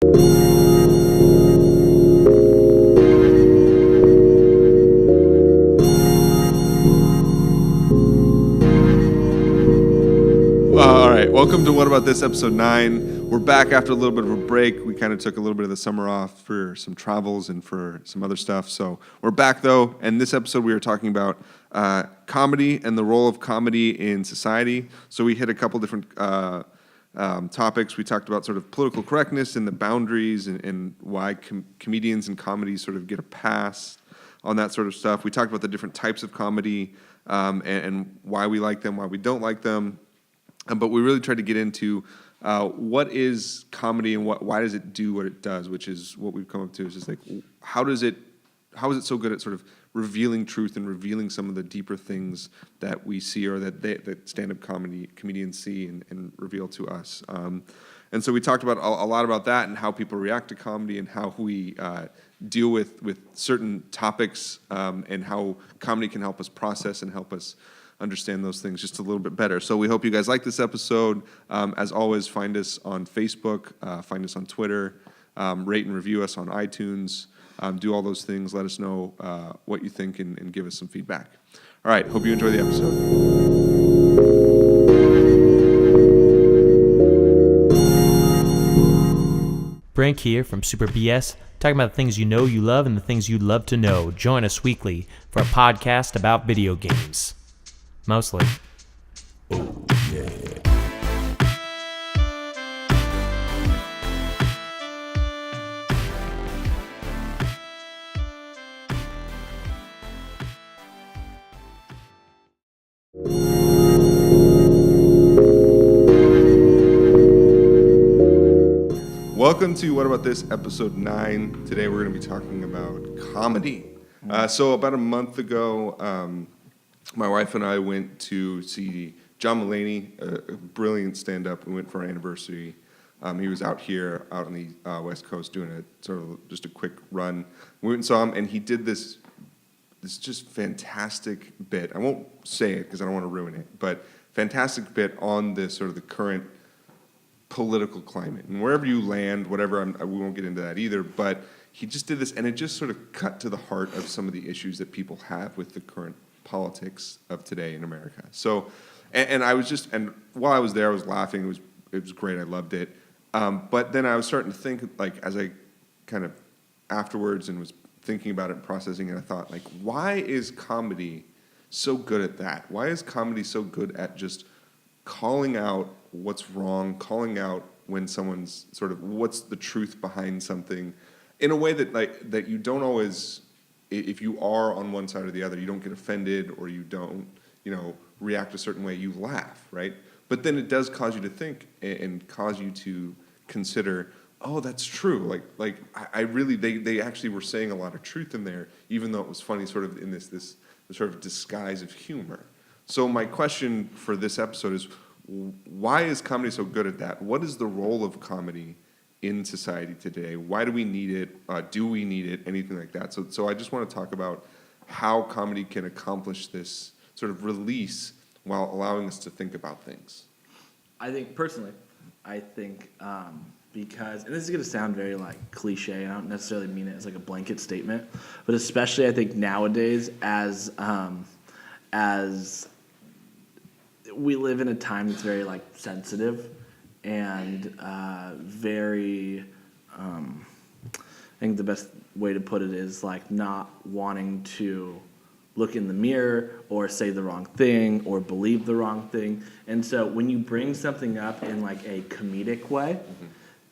All right, welcome to What About This, episode 9. We're back after a little bit of a break. We kind of took a little bit of the summer off for some travels and for some other stuff. So we're back, though, and this episode we are talking about comedy and the role of comedy in society. So we hit a couple different topics. We talked about sort of political correctness and the boundaries and why comedians and comedy sort of get a pass on that sort of stuff. We talked about the different types of comedy and why we like them, why we don't like them. But we really tried to get into what is comedy and why does it do what it does, which is what we've come up to. Is just like how is it so good at sort of revealing truth and revealing some of the deeper things that we see or that stand-up comedians see and reveal to us. And so we talked about a lot about that and how people react to comedy and how we deal with certain topics and how comedy can help us process and help us understand those things just a little bit better. So we hope you guys like this episode. As always, find us on Facebook, find us on Twitter, rate and review us on iTunes, do all those things. Let us know what you think and give us some feedback. All right, hope you enjoy the episode. Brink here from Super BS, talking about the things you know you love and the things you'd love to know. Join us weekly for a podcast about video games. Mostly. Oh, yeah. Welcome to What About This, episode 9. Today we're going to be talking about comedy. So about a month ago, my wife and I went to see John Mulaney, a brilliant stand-up. We went for our anniversary. He was out here, out on the West Coast, doing just a quick run. We went and saw him, and he did this just fantastic bit. I won't say it because I don't want to ruin it, but fantastic bit on this sort of the current political climate. And wherever you land, whatever, we won't get into that either, but he just did this, and it just sort of cut to the heart of some of the issues that people have with the current politics of today in America. So, and while I was there, I was laughing. It was great. I loved it. But then I was starting to think, like, as I kind of afterwards and was thinking about it and processing it, I thought, like, why is comedy so good at that? Why is comedy so good at just calling out what's wrong, calling out when someone's sort of what's the truth behind something, in a way that you don't always. If you are on one side or the other, you don't get offended or you don't, react a certain way. You laugh, right? But then it does cause you to think and cause you to consider, oh, that's true. Like I really, they actually were saying a lot of truth in there, even though it was funny, sort of in this sort of disguise of humor. So my question for this episode is, why is comedy so good at that? What is the role of comedy in society today? Why do we need it? Do we need it? Anything like that. So I just want to talk about how comedy can accomplish this sort of release while allowing us to think about things. I think, personally, because, and this is going to sound very like cliche, I don't necessarily mean it as like a blanket statement, but especially I think nowadays as we live in a time that's very like sensitive and very, I think the best way to put it is like not wanting to look in the mirror or say the wrong thing or believe the wrong thing. And so when you bring something up in like a comedic way,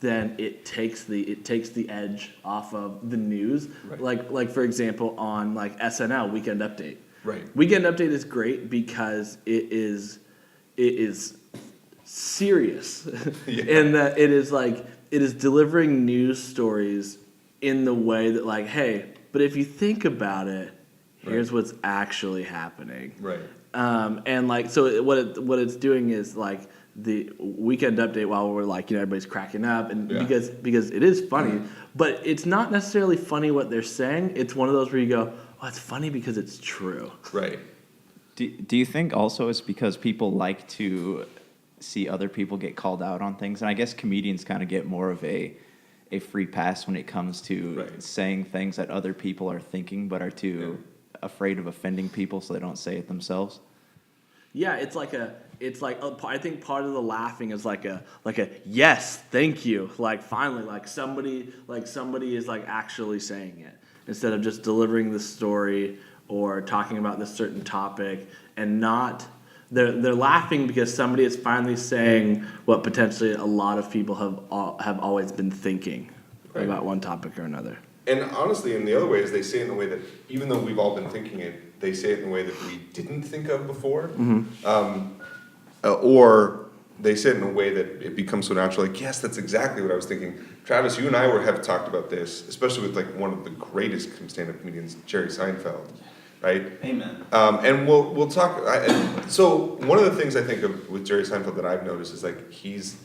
then it takes the edge off of the news. Right. Like for example, on like SNL, Weekend Update. Right. Weekend Update is great because it is serious in that it is delivering news stories in the way that like, hey, but if you think about it, here's what's actually happening. Right. And like, so what it's doing is like the Weekend Update, while we're like, everybody's cracking up and because it is funny, but it's not necessarily funny what they're saying. It's one of those where you go, oh, it's funny because it's true. Right. Do you think also it's because people like to see other people get called out on things? And I guess comedians kind of get more of a a free pass when it comes to Right. saying things that other people are thinking but are too afraid of offending people, so they don't say it themselves. Yeah, it's like I think part of the laughing is like a yes, thank you, like finally, like somebody is like actually saying it instead of just delivering the story or talking about this certain topic and not. They're laughing because somebody is finally saying what potentially a lot of people have always been thinking about one topic or another. And honestly, in the other way is they say it in a way that, even though we've all been thinking it, they say it in a way that we didn't think of before. Or they say it in a way that it becomes so natural, like, yes, that's exactly what I was thinking. Travis, you and I have talked about this, especially with like one of the greatest stand-up comedians, Jerry Seinfeld, right? Amen. And we'll talk. So one of the things I think of with Jerry Seinfeld that I've noticed is like he's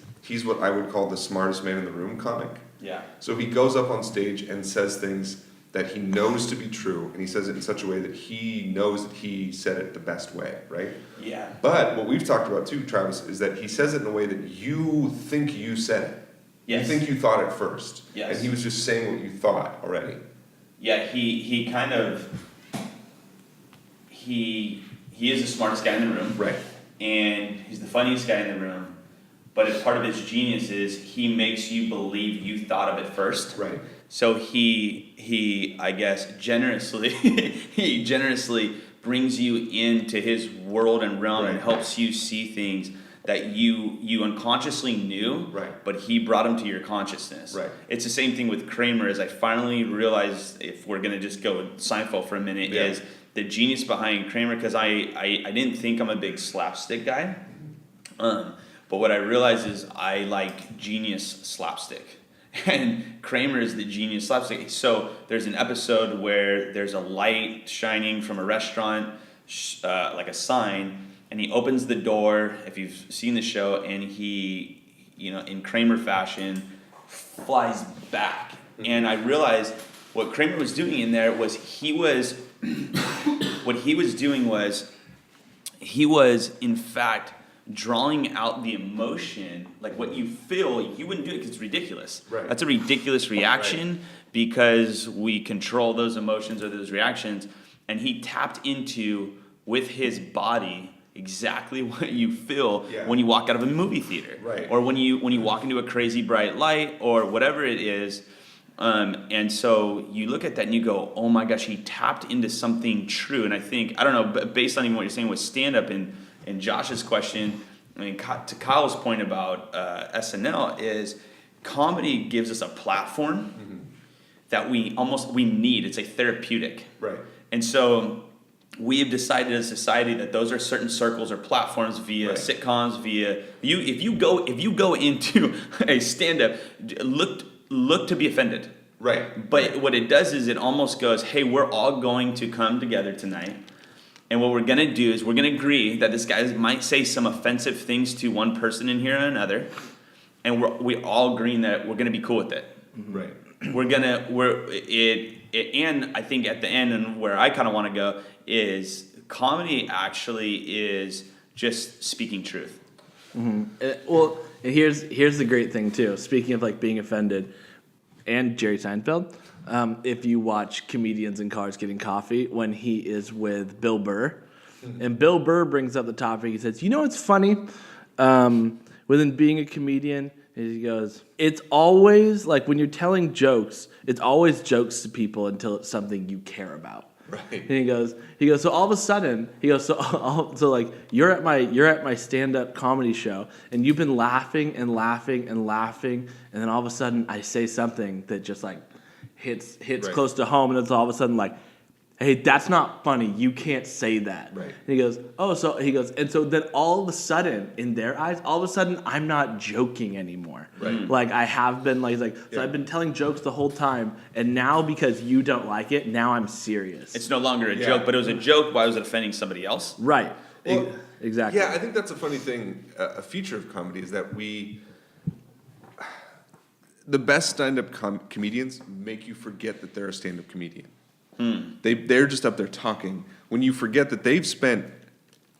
what I would call the smartest man in the room comic. Yeah. So he goes up on stage and says things that he knows to be true, and he says it in such a way that he knows that he said it the best way, right? Yeah. But what we've talked about too, Travis, is that he says it in a way that you think you said it. Yes. You think you thought it first. Yes. And he was just saying what you thought already. Yeah, he kind of he is the smartest guy in the room. Right. And he's the funniest guy in the room. But as part of his genius is he makes you believe you thought of it first. Right. So he I guess generously he generously brings you into his world and realm and Right. helps you see things that you unconsciously knew, Right. but he brought them to your consciousness. Right. It's the same thing with Kramer. As I finally realized, if we're gonna just go with Seinfeld for a minute, Yeah. is the genius behind Kramer. Because I didn't think I'm a big slapstick guy, but what I realized is I like genius slapstick. And Kramer is the genius slapstick. So there's an episode where there's a light shining from a restaurant, like a sign, and he opens the door, if you've seen the show, and he, in Kramer fashion, flies back. And I realized what Kramer was doing in there was what he was doing was he was, in fact, drawing out the emotion, like what you feel. You wouldn't do it because it's ridiculous. Right. That's a ridiculous reaction because we control those emotions or those reactions. And he tapped into, with his body, exactly what you feel when you walk out of a movie theater, Right. or when you walk into a crazy bright light, or whatever it is. And so you look at that and you go, oh my gosh, he tapped into something true. And I think, I don't know, but based on even what you're saying with stand-up and Josh's question, I mean, to Kyle's point about SNL, is comedy gives us a platform that we need. It's a therapeutic. Right. And so we have decided as a society that those are certain circles or platforms via sitcoms, via if you go into a stand-up, look to be offended. Right. But what it does is it almost goes, hey, we're all going to come together tonight, and what we're gonna do is we're gonna agree that this guy might say some offensive things to one person in here or another, and we're all agreeing that we're gonna be cool with it. Right. And I think at the end, and where I kind of want to go, is comedy actually is just speaking truth. Well, and here's the great thing too. Speaking of like being offended, and Jerry Seinfeld, if you watch Comedians in Cars Getting Coffee, when he is with Bill Burr, and Bill Burr brings up the topic, he says, "You know what's funny? Within being a comedian," he goes, "it's always like when you're telling jokes, it's always jokes to people until it's something you care about." Right. And he goes, so all of a sudden, so like you're at my stand-up comedy show, and you've been laughing and laughing and laughing, and then all of a sudden I say something that just like hits close to home, and it's all of a sudden like, hey, that's not funny. You can't say that. Right. And he goes, and so then all of a sudden, in their eyes, all of a sudden, I'm not joking anymore. Right. Like I have been, so I've been telling jokes the whole time, and now because you don't like it, now I'm serious. It's no longer a joke, but it was a joke. Why was it offending somebody else? Right. Well, Exactly. Yeah, I think that's a funny thing. A feature of comedy is that the best stand-up comedians make you forget that they're a stand-up comedian. They're just up there talking. When you forget that they've spent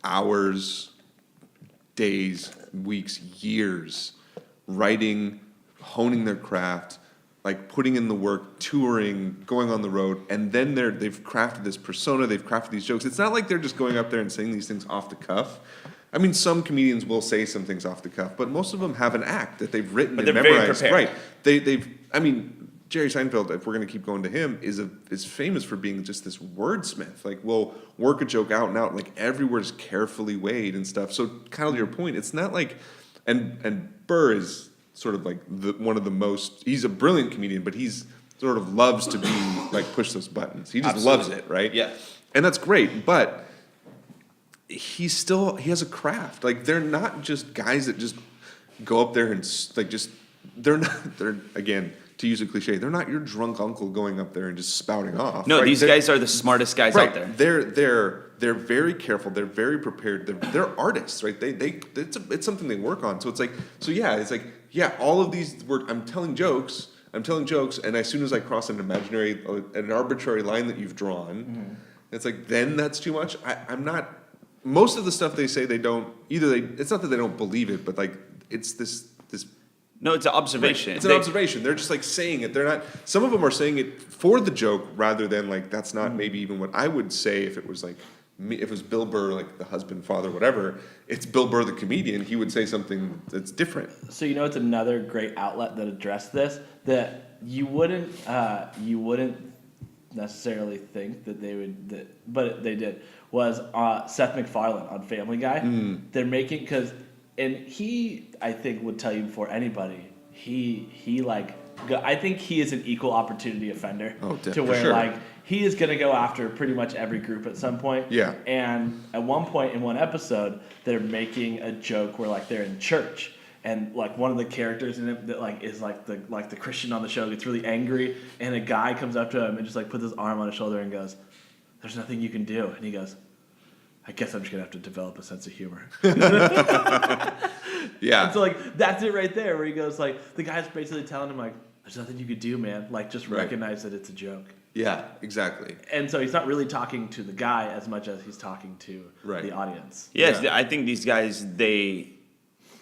hours, days, weeks, years writing, honing their craft, like putting in the work, touring, going on the road, and then they've crafted this persona, they've crafted these jokes. It's not like they're just going up there and saying these things off the cuff. I mean, some comedians will say some things off the cuff, but most of them have an act that they've written and they're very memorized. prepared. Right? I mean, Jerry Seinfeld, if we're going to keep going to him, is famous for being just this wordsmith. Like, we'll work a joke out and out, like every word is carefully weighed and stuff. So, kind of your point, it's not like, and Burr is sort of like one of the most. He's a brilliant comedian, but he's sort of loves to be like push those buttons. He just Absolutely. loves it, right? Yeah. And that's great, but he has a craft. Like, they're not just guys that just go up there and like just they're again, to use a cliche, they're not your drunk uncle going up there and just spouting off. No, right? these guys are the smartest guys out there. They're very careful. They're very prepared. They're artists, right? It's something they work on. So it's like all of these I'm telling jokes, and as soon as I cross an arbitrary line that you've drawn, it's like then that's too much. I'm not. Most of the stuff they say, it's not that they don't believe it, but like it's this. No, it's an observation. Right. It's an observation. They're just like saying it. They're not. Some of them are saying it for the joke rather than like that's not maybe even what I would say if it was like me, if it was Bill Burr, like the husband, father, whatever. It's Bill Burr, the comedian. He would say something that's different. So it's another great outlet that addressed this that you wouldn't necessarily think that they would, but they did. Was Seth MacFarlane on Family Guy? They're making and he, I think, would tell you before anybody, I think he is an equal opportunity offender. To where sure. He is going to go after pretty much every group at some point. Yeah. And at one point in one episode, they're making a joke where they're in church. And one of the characters in it that is the Christian on the show gets really angry, and a guy comes up to him and just puts his arm on his shoulder and goes, "There's nothing you can do." And he goes, "I guess I'm just gonna have to develop a sense of humor." Yeah. And so that's it right there, where he goes the guy's basically telling him "There's nothing you could do, man. Just recognize that it's a joke." Yeah, exactly. And so he's not really talking to the guy as much as he's talking to the audience. Yes, Yeah. I think these guys,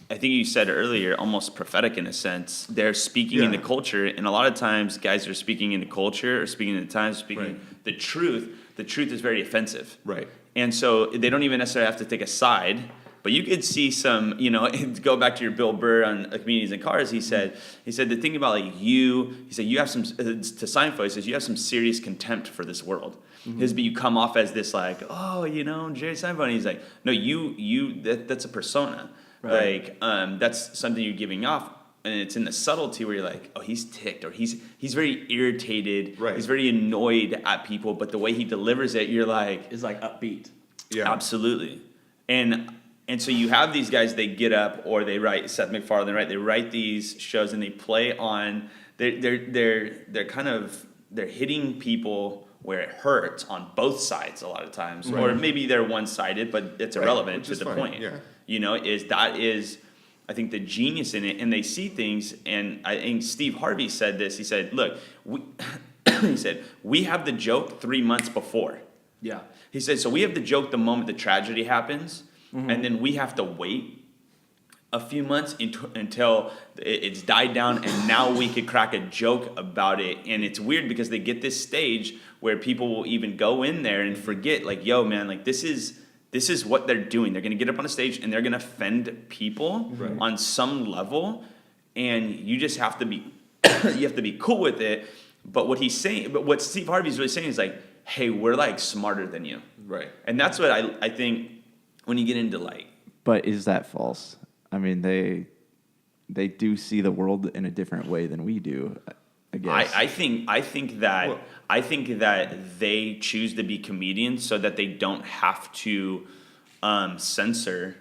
I think you said earlier, almost prophetic in a sense. They're speaking in the culture, and a lot of times guys are speaking in the culture or speaking in the times, speaking the truth. The truth is very offensive. Right. And so they don't even necessarily have to take a side, but you could see some, go back to your Bill Burr on Comedians in Cars. He said the thing about you have some, to Seinfeld, he says, you have some serious contempt for this world. But you come off as this Jerry Seinfeld, and he's like, no, that's a persona. Right. That's something you're giving off, and it's in the subtlety where you're like, oh, he's ticked, or he's very irritated, right. He's very annoyed at people, but the way he delivers it, you're like, Is upbeat. Yeah. absolutely. And so you have these guys, they get up, or they write Seth MacFarlane, right? They write these shows and they play on. They're hitting people where it hurts on both sides a lot of times, or maybe they're one-sided, but it's irrelevant to the fine. point. Yeah. I think the genius in it, and they see things, and I think Steve Harvey said this. He said, "Look, we have the joke 3 months before." Yeah. He said, so we have the joke the moment the tragedy happens, and then we have to wait a few months until it's died down, and now we could crack a joke about it. And it's weird because they get this stage where people will even go in there and forget, yo, man, this is what they're doing. They're going to get up on a stage and they're going to offend people on some level, and you just have to be cool with it. But what what Steve Harvey's really saying is hey, we're smarter than you. Right. And that's what I think when you get into But is that false? I mean, they do see the world in a different way than we do, I guess. I think that they choose to be comedians so that they don't have to censor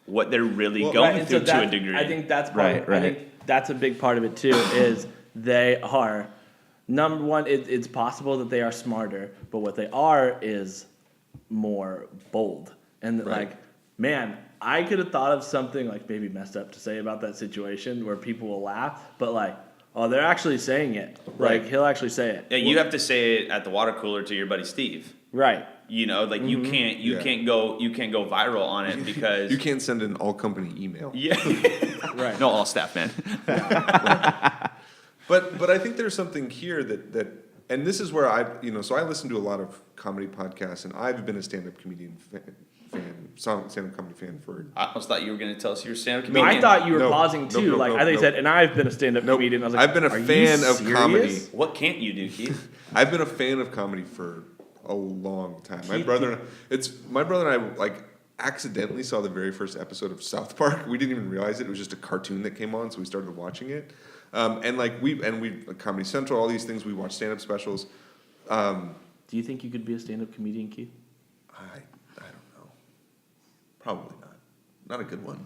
what they're really going through to a degree. I think that's part Right. I think that's a big part of it too. Is they are number one. It's possible that they are smarter, but what they are is more bold. And man, I could have thought of something maybe messed up to say about that situation where people will laugh, but oh, they're actually saying it. Right. He'll actually say it. Yeah, you have to say it at the water cooler to your buddy Steve. Right. You can't go viral on it because You can't send an all company email. yeah. Right. No, all staff, man. But I think there's something here that and this is where so I listen to a lot of comedy podcasts, and I've been a stand-up comedian stand-up comedy fan for. I almost thought you were going to tell us you were a stand-up No, comedian. I thought you were No, pausing nope, too. nope, Like nope, I think you nope. said, and I've been a stand-up Nope. comedian. I was like, I've been a are you fan of serious? comedy. What can't you do, Keith? I've been a fan of comedy for a long time. My brother and I like accidentally saw the very first episode of South Park. We didn't even realize it. It was just a cartoon that came on, so we started watching it. And we Comedy Central, all these things. We watch stand-up specials. Do you think you could be a stand-up comedian, Keith? I don't know. Probably not. Not a good one.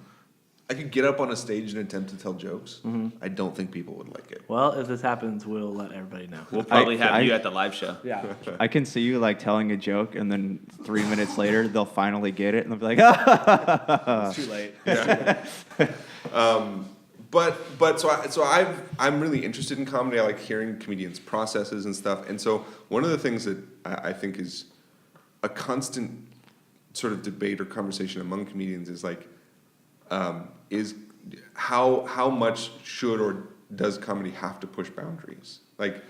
I could get up on a stage and attempt to tell jokes. Mm-hmm. I don't think people would like it. Well, if this happens, we'll let everybody know. We'll probably have you at the live show. Yeah. I can see you like telling a joke, and then 3 minutes later they'll finally get it, and they'll be like, "Ah." It's too late. I'm really interested in comedy. I like hearing comedians' processes and stuff. And so one of the things that I think is a constant sort of debate or conversation among comedians is like, is how much should or does comedy have to push boundaries? Like,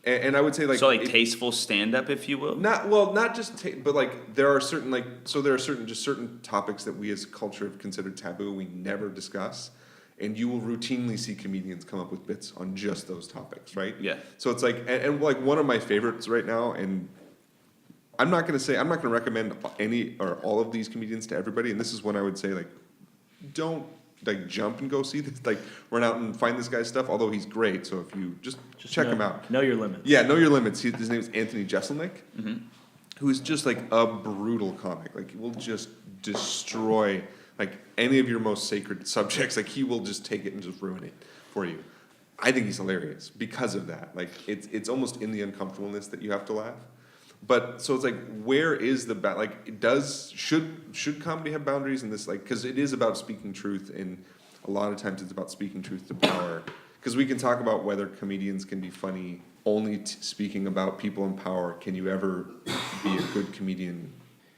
and I would say like So tasteful stand-up, if you will. not just but like there are certain topics that we as a culture have considered taboo we never discuss, and you will routinely see comedians come up with bits on just those topics, right? Yeah. So it's like and like one of my favorites right now, and I'm not going to recommend any or all of these comedians to everybody, and this is when I would say like don't like jump and go see this, like run out and find this guy's stuff, although he's great. So if you just check him out. Know your limits. Yeah, know your limits. His name is Anthony Jeselnik, who is just like a brutal comic. Like he will just destroy like any of your most sacred subjects. Like he will just take it and just ruin it for you. I think he's hilarious because of that. Like it's almost in the uncomfortableness that you have to laugh. But so it's like, where is the should comedy have boundaries in this? Like, because it is about speaking truth, and a lot of times it's about speaking truth to power. Because we can talk about whether comedians can be funny only speaking about people in power. Can you ever be a good comedian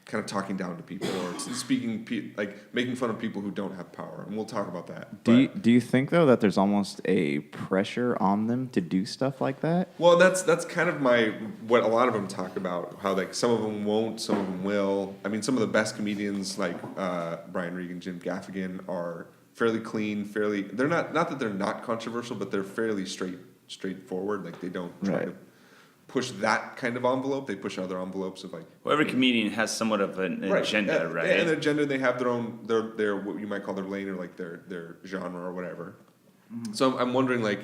kind of talking down to people or speaking like making fun of people who don't have power? And we'll talk about that. Do you think though that there's almost a pressure on them to do stuff like that? Well, that's kind of what a lot of them talk about. How like some of them won't, some of them will. I mean, some of the best comedians like Brian Regan, Jim Gaffigan are fairly clean, They're not that they're not controversial, but they're fairly straightforward. Like they don't try to push that kind of envelope. They push other envelopes of like. Well, every comedian has somewhat of an agenda, right? And an agenda. They have their own their what you might call their lane or like their genre or whatever. Mm-hmm. So I'm wondering like,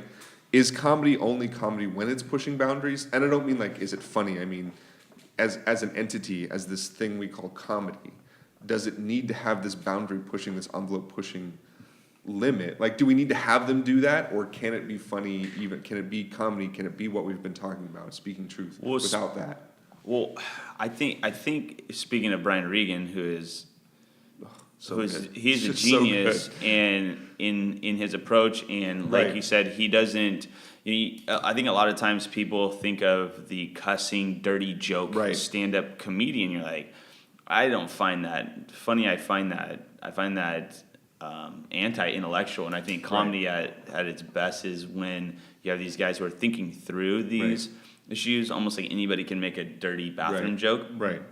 is comedy only comedy when it's pushing boundaries? And I don't mean like is it funny? I mean, as an entity, as this thing we call comedy, does it need to have this boundary pushing, this envelope pushing limit? Like, do we need to have them do that, or can it be funny? Even can it be comedy? Can it be what we've been talking about, speaking truth, without that? Well, I think speaking of Brian Regan, he's a genius and in his approach, and like you said, he doesn't. I think a lot of times people think of the cussing, dirty joke stand-up comedian. You're like, I don't find that funny. I find that anti-intellectual, and I think comedy at its best is when you have these guys who are thinking through these issues, almost like anybody can make a dirty bathroom joke. Right.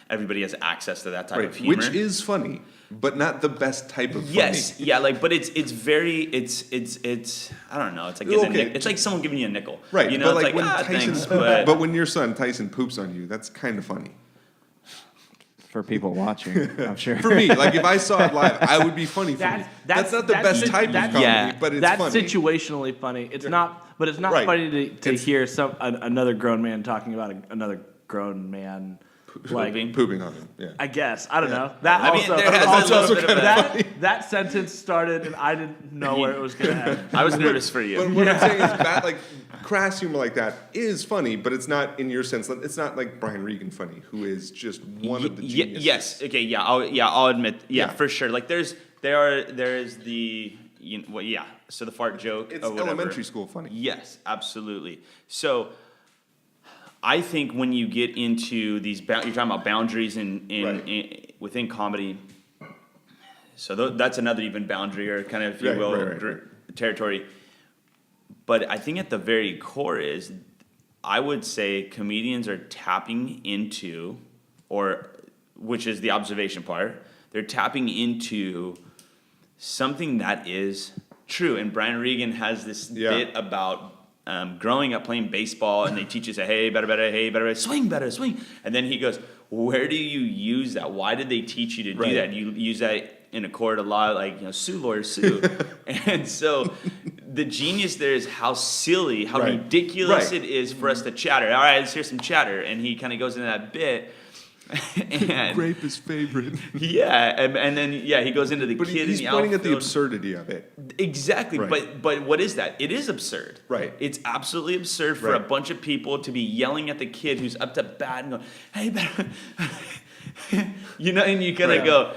Everybody has access to that type of humor, which is funny, but not the best type of funny. Yes, yeah, like, but it's I don't know. It's like it's like someone giving you a nickel, right? You know, but it's like like when thanks, but when your son Tyson poops on you, that's kind of funny. For people watching, I'm sure. For me, like if I saw it live, I would be funny for me. That's not the best type of comedy, but it's that's funny. situationally funny. It's not, but it's not funny to hear another grown man talking about another grown man pooping on him. Yeah, I guess I don't know. That I also, mean, there has also bit of that sentence started, and I didn't know where it was going to end. I was nervous for you. But what I'm saying is, bad, like crass humor like that is funny, but it's not in your sense. It's not like Brian Regan funny, who is just one of the geniuses. Yes. Okay. Yeah. I'll admit. Yeah, for sure. Like there is the So the fart joke. It's elementary school funny. Yes, absolutely. So I think when you get into these, you're talking about boundaries in within comedy. So that's another even boundary or kind of, if you will, territory. But I think at the very core is, I would say comedians are tapping into, which is the observation part, they're tapping into something that is true. And Brian Regan has this bit about growing up playing baseball, and they teach us, hey, better, swing better, swing. And then he goes, where do you use that? Why did they teach you to do that? You use that in a court of law, like, sue, lawyer, sue. And so the genius there is how silly, how ridiculous it is for us to chatter. All right, let's hear some chatter. And he kind of goes into that bit. And grape is favorite. Yeah, and then he goes into the kid in the outfield. He's pointing at the absurdity of it. Exactly, but what is that? It is absurd. Right. It's absolutely absurd for a bunch of people to be yelling at the kid who's up to bat and go, hey, better. And you kind of go.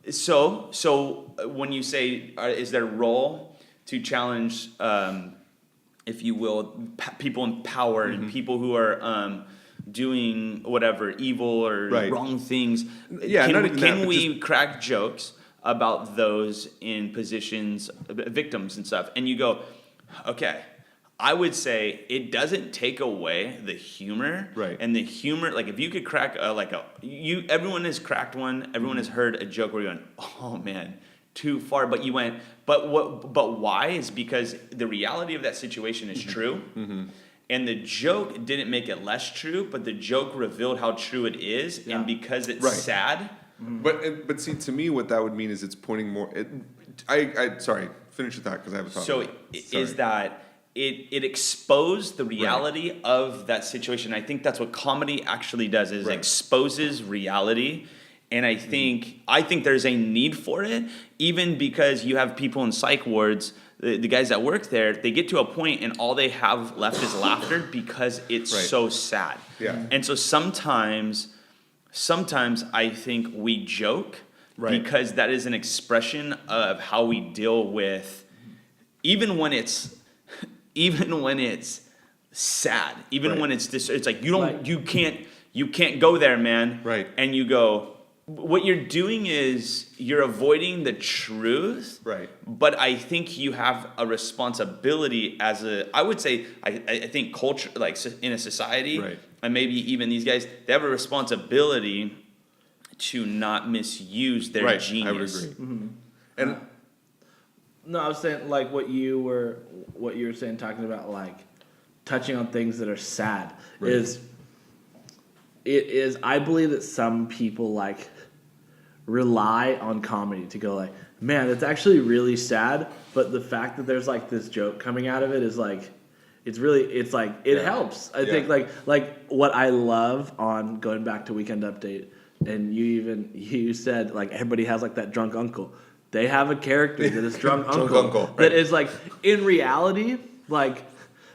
So when you say, is there a role to challenge, if you will, people in power and people who are doing whatever evil or wrong things? Can we crack jokes about those in positions, victims and stuff? And you go, okay, I would say it doesn't take away the humor. Right. And the humor, like if you could crack everyone has cracked one, everyone has heard a joke where you're going, oh man, too far. But you went, but why? Is because the reality of that situation is true. Mm-hmm. And the joke didn't make it less true, but the joke revealed how true it is. Yeah. And because it's sad. But see, to me, what that would mean is it's pointing more. Sorry, finish with that because I have a thought. So is that it exposed the reality of that situation. I think that's what comedy actually does, is exposes reality. And I think there's a need for it, even because you have people in psych wards, the guys that work there, they get to a point and all they have left is laughter because it's so sad. Yeah. And so sometimes I think we joke because that is an expression of how we deal with, even when it's sad, even when it's like you can't go there, man. Right. And you go, what you're doing is you're avoiding the truth. Right. But I think you have a responsibility I would say, I think culture, like in a society, and maybe even these guys, they have a responsibility to not misuse their genius. I would agree. Mm-hmm. And no, I was saying like what you were saying, talking about like touching on things that are sad is I believe that some people like rely on comedy to go like, man, that's actually really sad, but the fact that there's like this joke coming out of it is like, it helps. I think like what I love on going back to Weekend Update, and you said like everybody has like that drunk uncle. They have a character that is drunk uncle that is like, in reality, like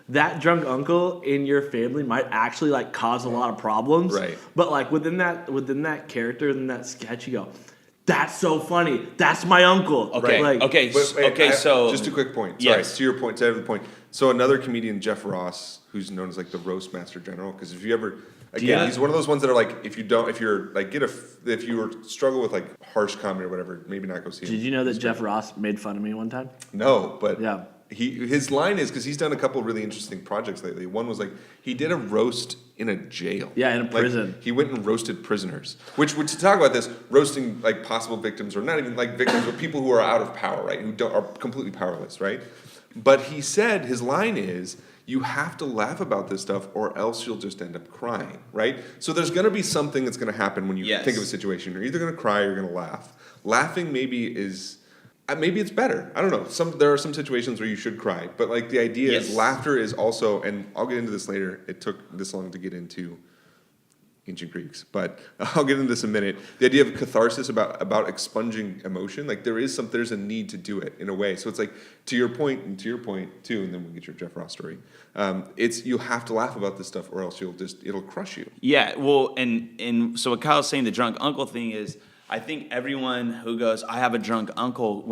that drunk uncle in your family might actually like cause a lot of problems. Right. But like within that character, in that sketch, you go, that's so funny. That's my uncle. Okay. Like, So just a quick point. Sorry, yes. to your point, to every point. So another comedian, Jeff Ross, who's known as like the roast master general, because if you ever, again, he's one of those ones that are like, if you struggle with like harsh comedy or whatever, maybe not go see him. Did you know that Jeff Ross made fun of me one time? No, but yeah. His line is, because he's done a couple of really interesting projects lately. One was like, he did a roast in a jail. Yeah, in a prison. Like, he went and roasted prisoners. Which to talk about this, roasting like possible victims, or not even like victims, but people who are out of power, right? Who are completely powerless, right? But he said, his line is, you have to laugh about this stuff or else you'll just end up crying, right? So there's going to be something that's going to happen when you think of a situation. You're either going to cry or you're going to laugh. Laughing maybe it's better. I don't know. There are some situations where you should cry, but like the idea is laughter is also, and I'll get into this later. It took this long to get into ancient Greeks, but I'll get into this in a minute. The idea of catharsis, about expunging emotion, like there's a need to do it in a way. So it's like, to your point too, and then we'll get your Jeff Ross story. You have to laugh about this stuff or else it'll crush you. Yeah, well, and so what Kyle's saying, the drunk uncle thing is, I think everyone who goes, I have a drunk uncle,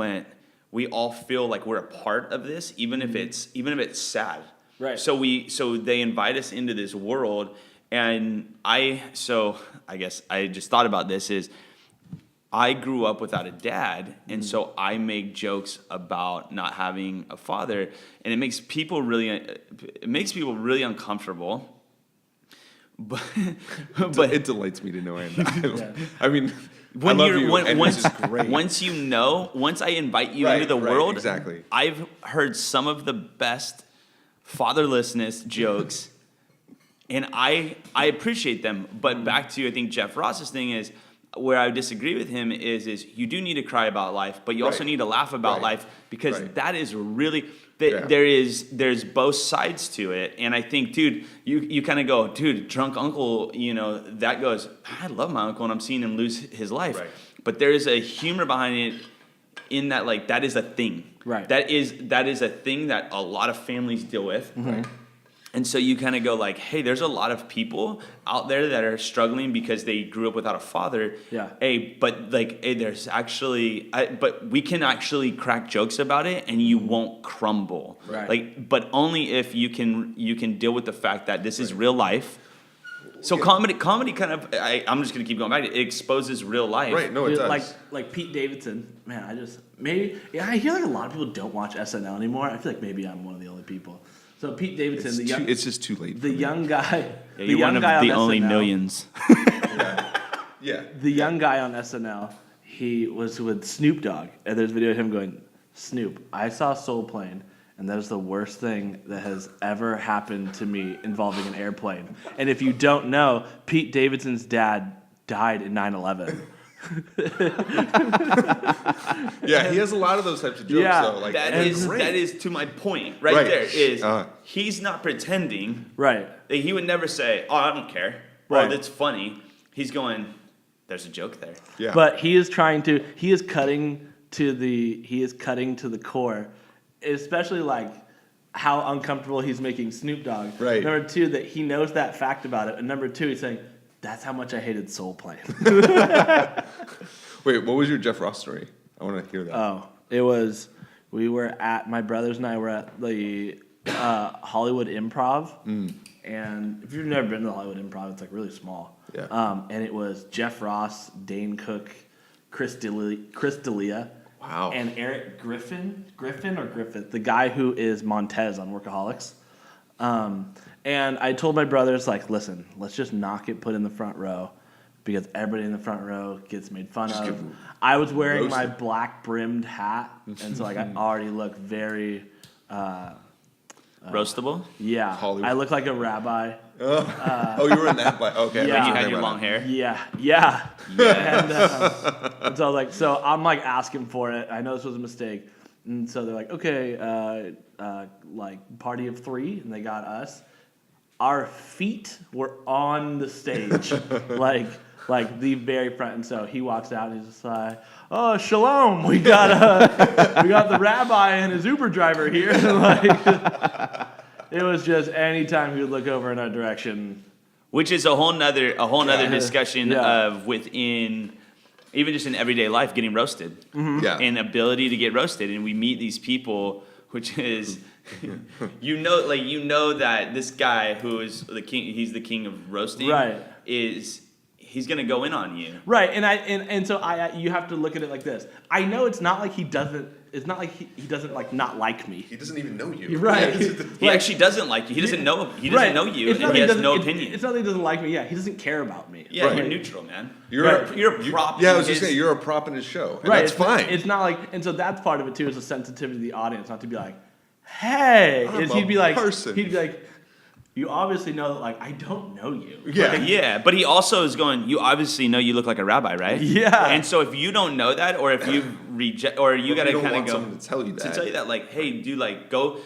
we all feel like we're a part of this, even if it's sad. Right. So they invite us into this world, and I guess I just thought about this is, I grew up without a dad, and so I make jokes about not having a father, and it makes people really uncomfortable. But it delights me to know I am. I mean, when I love you're you, when, and once this is great. once I invite you Right, into the right, world, exactly. I've heard some of the best fatherlessness jokes, and I appreciate them. But back to, I think, Jeff Ross's thing is, where I disagree with him is you do need to cry about life, but you also Right. need to laugh about Right. life, because Right. that is really Yeah. there's both sides to it. And I think, dude, you kind of go, dude, drunk uncle, that goes, I love my uncle and I'm seeing him lose his life. Right. But there is a humor behind it, in that, like, that is a thing. Right. That is a thing that a lot of families deal with. Right. And so you kind of go like, hey, there's a lot of people out there that are struggling because they grew up without a father. Yeah. Hey, but like, hey, there's actually, but we can actually crack jokes about it, and you won't crumble. Right. Like, but only if you can deal with the fact that this is real life. So comedy kind of, I'm just gonna keep going back. It exposes real life. Right, no, it Dude, does. like Pete Davidson, man. I hear like a lot of people don't watch SNL anymore. I feel like maybe I'm one of the only people. So Pete Davidson, it's just too late. the young guy, Yeah, the you're young one guy of the on only SNL, millions. Yeah. The young guy on SNL, he was with Snoop Dogg, and there's a video of him going, Snoop, I saw Soul Plane, and that is the worst thing that has ever happened to me involving an airplane. And if you don't know, Pete Davidson's dad died in 9/11. Yeah, he has a lot of those types of jokes. Yeah, though. Like, That and is great. that is to my point right, Right. there. Is Uh-huh. he's not pretending. Right. He would never say, "Oh, I don't care." Right. Oh, that's funny. He's going, "There's a joke there." Yeah. But he is cutting to the core, especially like how uncomfortable he's making Snoop Dogg. Right. Number two, that he knows that fact about it. And number two, he's saying, that's how much I hated Soul Plane. Wait, what was your Jeff Ross story? I want to hear that. Oh, my brothers and I were at the Hollywood Improv. And if you've never been to the Hollywood Improv, it's like really small. Yeah. And it was Jeff Ross, Dane Cook, Chris D'Elia. Wow. And Eric Griffin, the guy who is Montez on Workaholics. And I told my brothers, like, listen, let's just not get put in the front row, because everybody in the front row gets made fun Just of. get I was wearing my roasted. black brimmed hat, and so like I already look very, Roastable. yeah. Hollywood. I look like a rabbi. Oh, you were in that. Okay. Yeah. Like you I had was your thinking long about hair. Yeah. And so I was like, so I'm like asking for it. I know this was a mistake. And so they're like, okay, like party of three, and they got us. Our feet were on the stage, like the very front. And so he walks out and he's just like, oh, shalom, we got the rabbi and his Uber driver here. Like, it was just anytime he would look over in our direction. Which is a whole nother discussion Yeah. of within, even just in everyday life, getting roasted. Yeah. And ability to get roasted. And we meet these people, which is, you know that this guy who is the king, he's the king of roasting, Right. He's gonna go in on you. Right, and so you have to look at it like this. I know it's not like he doesn't. It's not like he doesn't like not like me. He doesn't even know you. You're right. He actually doesn't like you. He doesn't know. He doesn't know you, It's not and he that has no doesn't- opinion. It's not that he doesn't like me. Yeah, he doesn't care about me. Yeah, Right. you're neutral, man. You're You're a prop. Yeah, I in was just his- saying, you're a prop in his show. And Right, that's fine. It's not like, and so that's part of it too. Is a sensitivity to the audience, not to be like, hey. I'm He'd be like, person. he'd be like, you obviously know that like I don't know you. Yeah. Yeah, but he also is going, you obviously know you look like a rabbi, right? Yeah. And so if you don't know that, or if you reject, or you Well, gotta you don't kind of want go someone to tell you that. to tell you that, like, hey, dude, like, go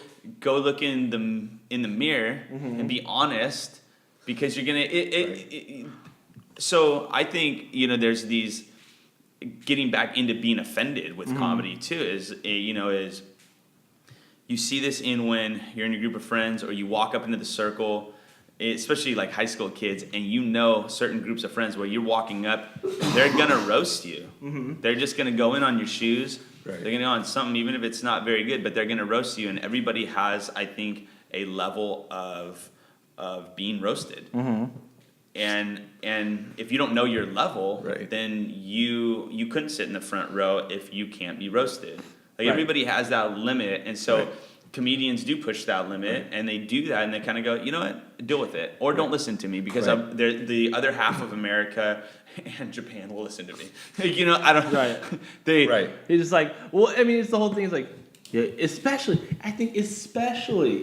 look in the mirror and be honest, because you're gonna. So I think there's these getting back into being offended with comedy too. Is you see this in when you're in a group of friends, or you walk up into the circle, especially like high school kids, and certain groups of friends where you're walking up, they're gonna roast you. They're just gonna go in on your shoes. Right. They're gonna go on something, even if it's not very good, but they're gonna roast you. And everybody has, I think, a level of being roasted. and if you don't know your level, Right. then you couldn't sit in the front row if you can't be roasted. Like Right. everybody has that limit, and so Right. comedians do push that limit, and they do that, and they kind of go, you know what, deal with it, or don't listen to me because Right. the other half of America and Japan will listen to me. You know, I don't. Right. They Right. It's just like, well, I mean, it's the whole thing is like, yeah, especially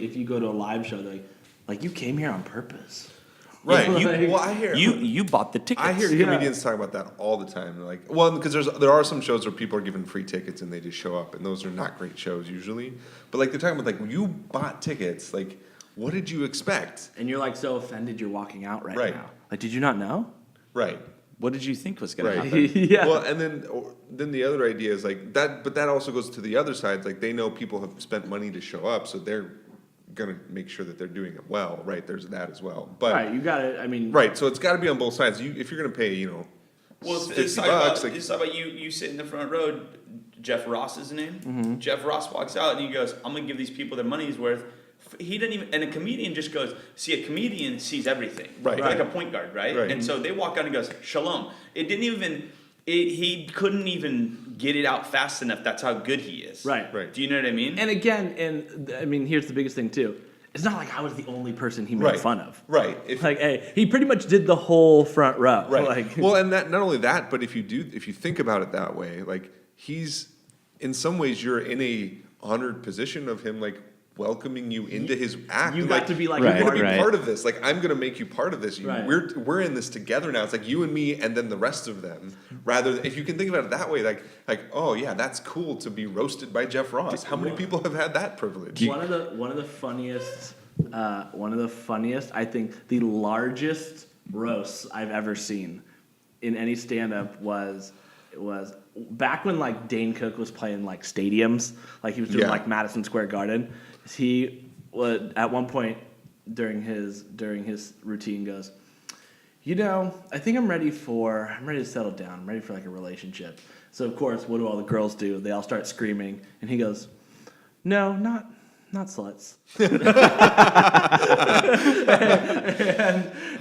if you go to a live show, like you came here on purpose. Right. You- Well, I hear You bought the tickets. I hear Yeah. comedians talk about that all the time. Like, well, because there are some shows where people are given free tickets and they just show up, and those are not great shows usually. But like they're talking about, like, you bought tickets. Like, what did you expect? And you're like so offended you're walking out Right. now. Like, did you not know? Right. What did you think was going Right. to happen? Yeah. Well, and then the other idea is like that, but that also goes to the other side. Like, they know people have spent money to show up, so they're gonna make sure that they're doing it well. Right. There's that as well. But Right, you got it. I mean, right. So it's got to be on both sides. If you're gonna pay, Well, $50, let's talk about, like, let's talk about you sit in the front row. Jeff Ross is his name. Mm-hmm. Jeff Ross walks out and he goes, I'm going to give these people their money's worth. He doesn't even, and a comedian just goes, see, a comedian sees everything. Right. Like a point guard, right? Right. And so they walk out and goes, shalom. It didn't even, he couldn't even get it out fast enough. That's how good he is. Right. Right. Do you know what I mean? And again, I mean, here's the biggest thing too. It's not like I was the only person he made Right. fun of. right. If Like, hey, he pretty much did the whole front row. Right. Like, Well, and that not only that, but if you think about it that way, like, he's in some ways you're in a honored position of him, like, welcoming you into his act. you And, got to be like, you're Right, going to be right. part of this. Like, I'm going to make you part of this. Right. We're in this together now. It's like you and me, and then the rest of them. Rather, if you can think about it that way, like oh yeah, that's cool to be roasted by Jeff Ross. How many people have had that privilege? one of the funniest, I think the largest roasts I've ever seen in any stand-up was back when like Dane Cook was playing like stadiums, like he was doing Yeah. like Madison Square Garden. He would at one point during his routine goes, I think I'm ready to settle down. I'm ready for like a relationship. So of course, what do all the girls do? They all start screaming, and he goes, no, not sluts.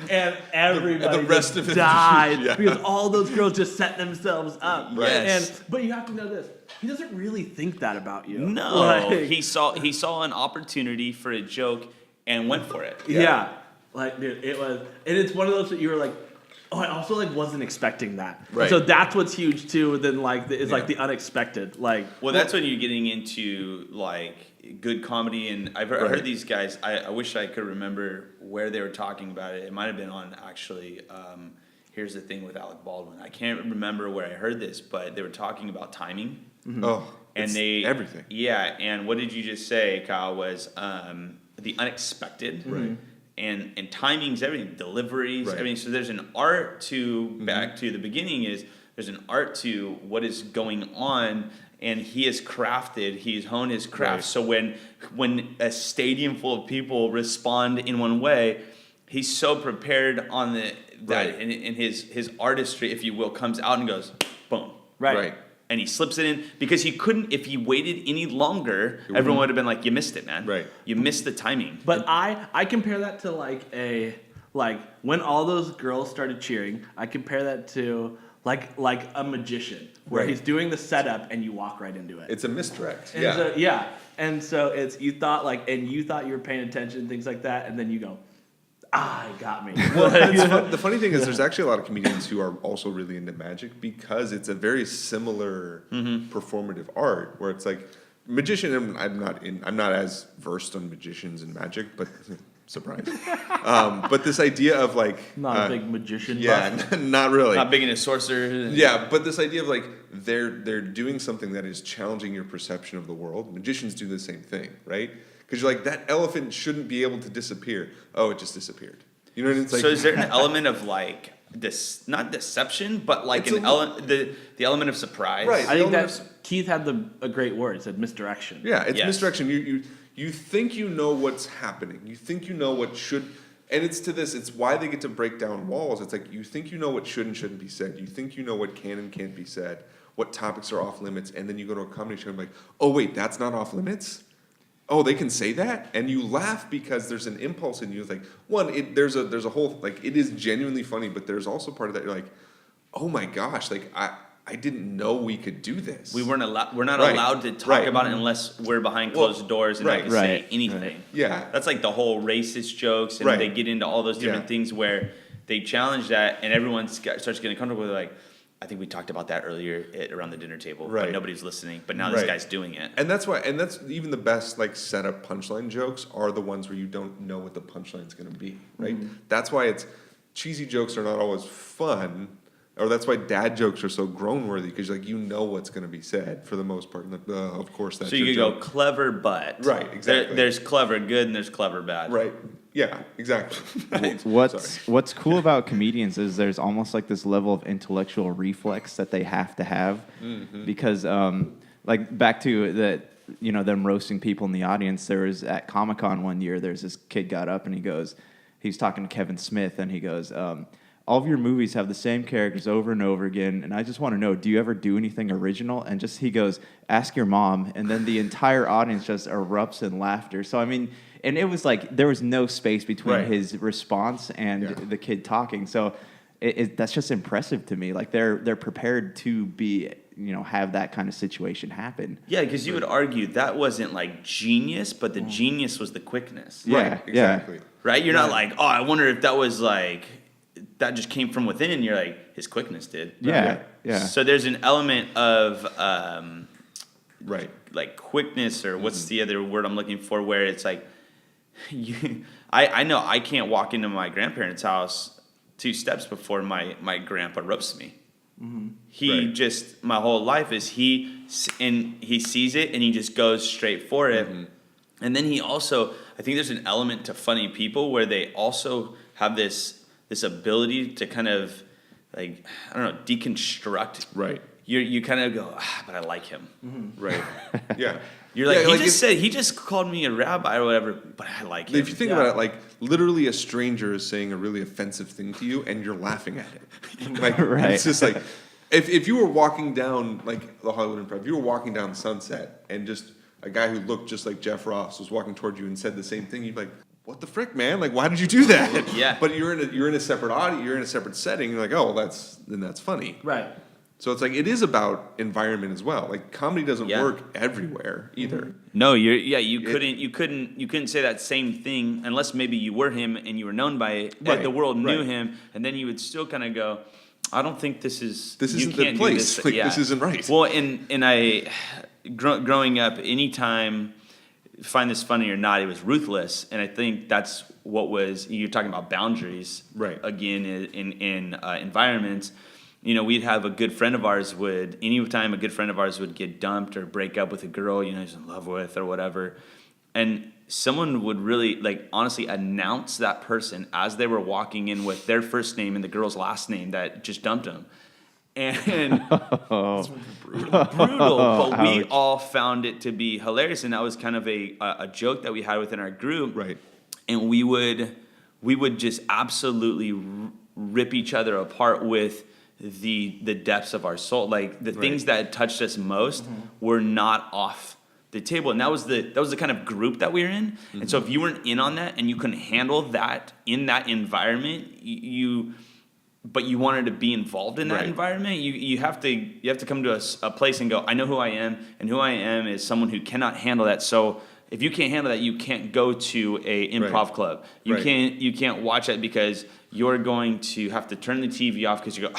and everybody the rest of it died yeah. because all those girls just set themselves up. Right. Yes. But you have to know this: he doesn't really think that about you. No. Like, he saw an opportunity for a joke and went for it. yeah. Like, dude, it was, and it's one of those that you were like, oh, I also like wasn't expecting that. Right. So that's what's huge too. Then like is like the unexpected. Like, Well, that's when you're getting into like good comedy, and I've heard, I Right. heard these guys. I wish I could remember where they were talking about it. It might have been on actually. Here's the thing with Alec Baldwin. I can't remember where I heard this, but they were talking about timing. Oh, And it's they everything. Yeah, and what did you just say, Kyle? Was the unexpected, Right. And timing's everything, deliveries, Right. everything. So there's an art to back to the beginning. There's an art to what is going on, and he has crafted, he's honed his craft. Right. So when a stadium full of people respond in one way, he's so prepared on that Right. in his artistry, if you will, comes out and goes boom. right. Right. And he slips it in because he couldn't. If he waited any longer, everyone would have been like, "You missed it, man. Right. You missed the timing." But I compare that to like when all those girls started cheering. I compare that to like a magician where Right. he's doing the setup and you walk right into it. It's a misdirect. And Yeah. so, yeah. And so it's you thought you were paying attention and things like that, and then you go, it got me. The funny thing is, there's actually a lot of comedians who are also really into magic because it's a very similar performative art where it's like magician. I'm not as versed on magicians and magic, but surprise. But this idea of like Not a big magician. yeah, buff. not really. Not big into sorcerer. Yeah, but this idea of like they're doing something that is challenging your perception of the world. Magicians do the same thing, right? Because you're like, that elephant shouldn't be able to disappear. Oh, it just disappeared. You know what I mean? It's like, So is there an element of like this, not deception, but like It's the element of surprise? Right. I think The that Keith had a great word. It said misdirection. yeah, it's Yes. misdirection. You think you know what's happening. You think you know what should, and it's to this. It's why they get to break down walls. It's like you think you know what should and shouldn't be said. You think you know what can and can't be said. What topics are off limits, and then you go to a comedy show and be like, oh wait, that's not off limits. oh, they can say that, and you laugh because there's an impulse in you. Like, there's a whole, like, it is genuinely funny, but there's also part of that you're like, oh my gosh, like I didn't know we could do this. We're not Right. allowed to talk Right. about it unless we're behind closed doors and right. not to say Right. anything. Right. Yeah. That's like the whole racist jokes, and Right. they get into all those different Yeah. things where they challenge that, and everyone starts getting comfortable with it, like, I think we talked about that earlier around the dinner table, Right. but nobody's listening. But now this Right. guy's doing it. And that's even the best like setup punchline jokes are the ones where you don't know what the punchline's going to be, right? That's why cheesy jokes are not always fun, or that's why dad jokes are so grown worthy, because like you know what's going to be said for the most part. And of course, that's So your you joke. go clever, but Right, exactly. There's clever good and there's clever bad. Right. Yeah. Exactly. Right. Sorry. What's cool about comedians is there's almost like this level of intellectual reflex that they have to have, because like back to them roasting people in the audience. There was at Comic-Con one year. There's this kid got up and he's talking to Kevin Smith, and he goes, all of your movies have the same characters over and over again, and I just want to know, do you ever do anything original? And he goes, ask your mom, and then the entire audience just erupts in laughter. So I mean, and it was like there was no space between Right. his response and the kid talking. So that's just impressive to me. Like they're prepared to have that kind of situation happen. Yeah, because you would argue that wasn't like genius, but the genius was the quickness. Yeah, Right. Exactly. Right? You're not like, oh, I wonder if that was like, that just came from within. You're like, his quickness did. Yeah. So there's an element of Right. like quickness, or what's the other word I'm looking for, where it's like, I know I can't walk into my grandparents' house 2 steps before my grandpa roasts me. He Right. just, my whole life is he sees it and he just goes straight for it. And then he also, I think there's an element to funny people where they also have this ability to kind of like, I don't know, deconstruct. Right. You kind of go, but I like him. Right. Yeah. You're like, Yeah, he just called me a rabbi or whatever, but I like him. If you think about it, like literally a stranger is saying a really offensive thing to you, and you're laughing at it. Like Right. it's just like if you were walking down like the Hollywood Improv, if you were walking down Sunset, and just a guy who looked just like Jeff Ross was walking toward you and said the same thing, you'd be like, "What the frick, man? Like, why did you do that?" Yeah. But you're in a separate audience, you're in a separate setting. You're like, "Oh, well, that's funny." Right. So it's like it is about environment as well. Like comedy doesn't Yeah. work everywhere either. No, you couldn't say that same thing unless maybe you were him and you were known by it. Right, The world knew right. him, and then you would still kind of go, I don't think this This you isn't the can't do place. this. Like, this isn't right. Well, and I growing up, anytime, find this funny or not, it was ruthless, and I think that's what was, you're talking about boundaries, Right. Again, in environments. We'd have a good friend of ours anytime a good friend of ours would get dumped or break up with a girl, he's in love with or whatever, and someone would really, like, honestly announce that person as they were walking in with their first name and the girl's last name that just dumped them. And brutal, but we all found it to be hilarious, and that was kind of a joke that we had within our group. Right. And we would just absolutely rip each other apart with the depths of our soul. Like the things that touched us most were not off the table, and that was the kind of group that we were in. And so if you weren't in on that and you couldn't handle that in that environment, but you wanted to be involved in that Right. environment, you have to come to a place and go, I know who I am, and who I am is someone who cannot handle that. So if you can't handle that, you can't go to a improv Right. club. You Right. can't watch it because you're going to have to turn the TV off because you go,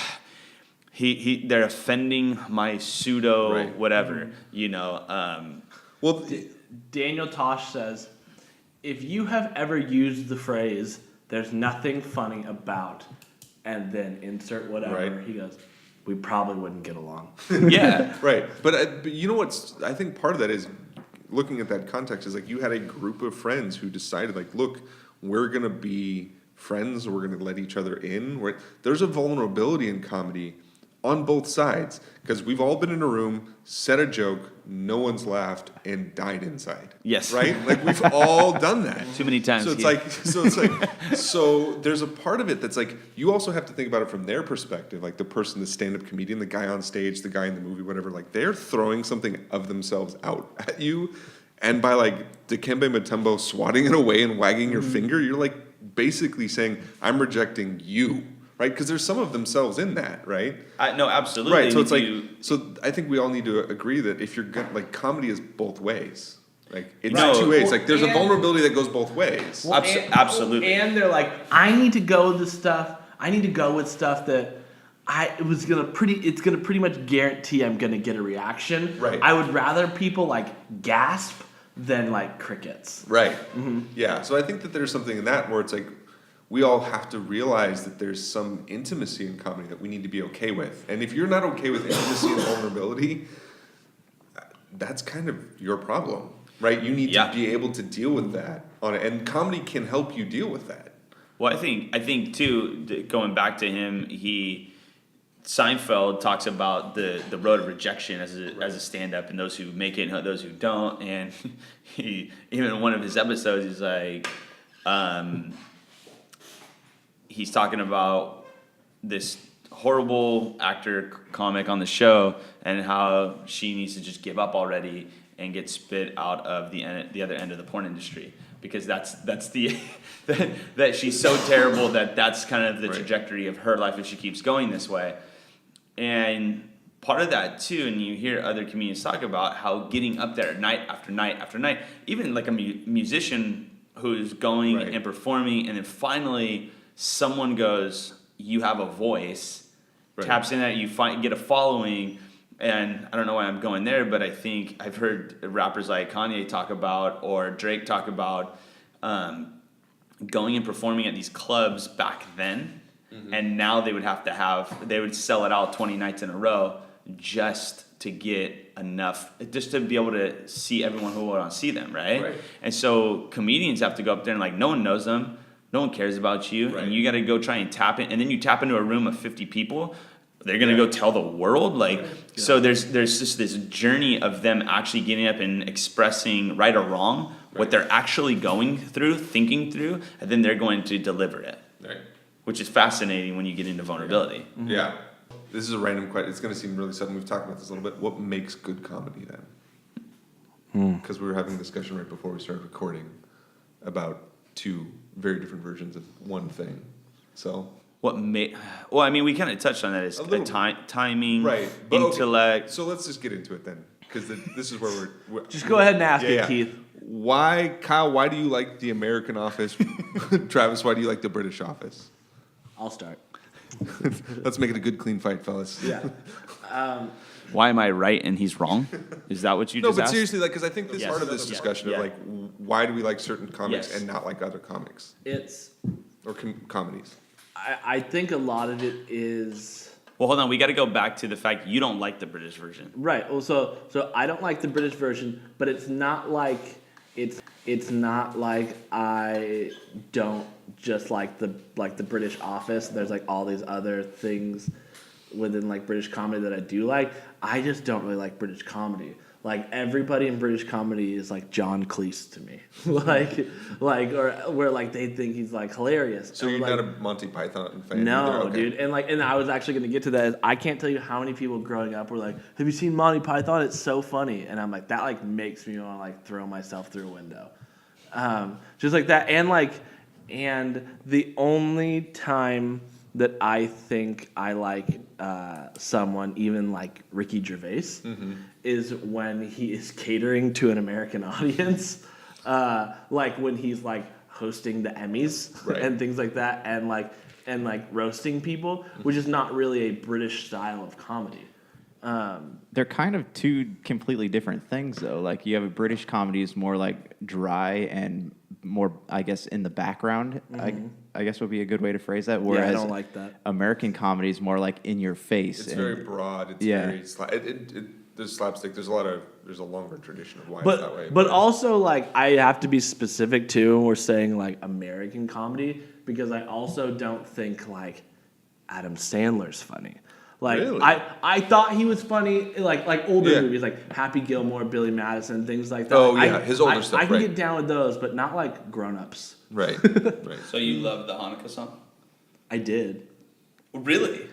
they're offending my pseudo Right. whatever, Well, Daniel Tosh says, if you have ever used the phrase, there's nothing funny about, and then insert whatever, Right. he goes, we probably wouldn't get along. Yeah. right. But you know what's? I think part of that is looking at that context is like you had a group of friends who decided like, look, we're gonna be friends. We're gonna let each other in. There's a vulnerability in comedy on both sides because we've all been in a room, said a joke, no one's laughed, and died inside. Yes. Right? Like we've all done that. Too many times, So it's Keith. like, so there's a part of it that's like, you also have to think about it from their perspective, like the person, the stand-up comedian, the guy on stage, the guy in the movie, whatever, like they're throwing something of themselves out at you. And by like Dikembe Mutombo swatting it away and wagging your finger, you're like basically saying, I'm rejecting you, right? Because there's some of themselves in that, right? No, absolutely. Right, so it's like, so I think we all need to agree that if you're going like, comedy is both ways. Like, it's No. two ways. Well, Like, there's a and- vulnerability that goes both ways. Well, Absolutely. And they're like, I need to go with stuff that it's gonna pretty much guarantee I'm gonna get a reaction. Right. I would rather people like gasp than like crickets. Right. Yeah. So I think that there's something in that where it's like we all have to realize that there's some intimacy in comedy that we need to be okay with. And if you're not okay with intimacy and vulnerability, that's kind of your problem, right? You need to be able to deal with that on it, and comedy can help you deal with that. Well, I think too, going back to him, Seinfeld talks about the road of rejection as a stand-up, and those who make it and those who don't. And he, even in one of his episodes, he's like, he's talking about this horrible actor comic on the show and how she needs to just give up already and get spit out of the other end of the porn industry, because that's the that she's so terrible that's kind of the trajectory of her life if she keeps going this way. And part of that too, and you hear other comedians talk about how getting up there night after night after night, even like a musician who's going and performing, and then finally someone goes, you have a voice, taps in at you, get a following. And I don't know why I'm going there, but I think I've heard rappers like Kanye talk about, or Drake talk about, going and performing at these clubs back then. And now they would sell it out 20 nights in a row just to get enough, just to be able to see everyone who would want to see them, right? And so comedians have to go up there and like, no one knows them, no one cares about you, and you got to go try and tap in, and then you tap into a room of 50 people, they're gonna go tell the world, like, so there's just this journey of them actually getting up and expressing right or wrong, what they're actually going through, thinking through, and then they're going to deliver it. Which is fascinating when you get into vulnerability. Yeah. This is a random question. It's going to seem really sudden. We've talked about this a little bit. What makes good comedy then? Because we were having a discussion right before we started recording about two very different versions of one thing. So Well, I mean, we kind of touched on that as timing, But intellect. Okay. So let's just get into it then, because this is where we're Just go ahead and ask it, Keith. Why, Kyle? Why do you like the American Office? Travis, why do you like the British Office? I'll start. Let's make it a good, clean fight, fellas. Yeah. Why am I right and he's wrong? Is that what you No, just but asked? seriously, like, because I think this Yes. part of this discussion of like, why do we like certain comics Yes. and not like other comics or comedies? I think a lot of it is Well, hold on. We got to go back to the fact you don't like the British version. right. Well, so I don't like the British version, but it's not like I don't just like the British Office. There's like all these other things within like British comedy that I do like. I just don't really like British comedy. Like everybody in British comedy is like John Cleese to me, or where like they think he's like hilarious. So And, you're like, not a Monty Python fan? no, either? Okay. dude, and I was actually gonna get to that. I can't tell you how many people growing up were like, "Have you seen Monty Python? It's so funny," and I'm like, that like makes me want to like throw myself through a window, just like that. And the only time that I think I like someone, even like Ricky Gervais, is when he is catering to an American audience, like when he's like hosting the Emmys and things like that, and like roasting people, which is not really a British style of comedy. They're kind of two completely different things, though. Like, you have a British comedy is more like dry and more, I guess, in the background. I guess would be a good way to phrase that. Whereas I don't like that. American comedy is more like in your face. It's very broad. It's very there's slapstick. There's a longer tradition of why it's that way. But also, like, I have to be specific too when we're saying like American comedy, because I also don't think like Adam Sandler's funny. Like, really? I thought he was funny, like older movies, like Happy Gilmore, Billy Madison, things like that. Oh, yeah, his older stuff, I can right. get down with those, but not like grown-ups. Right. So you love the Hanukkah song? I did. Really?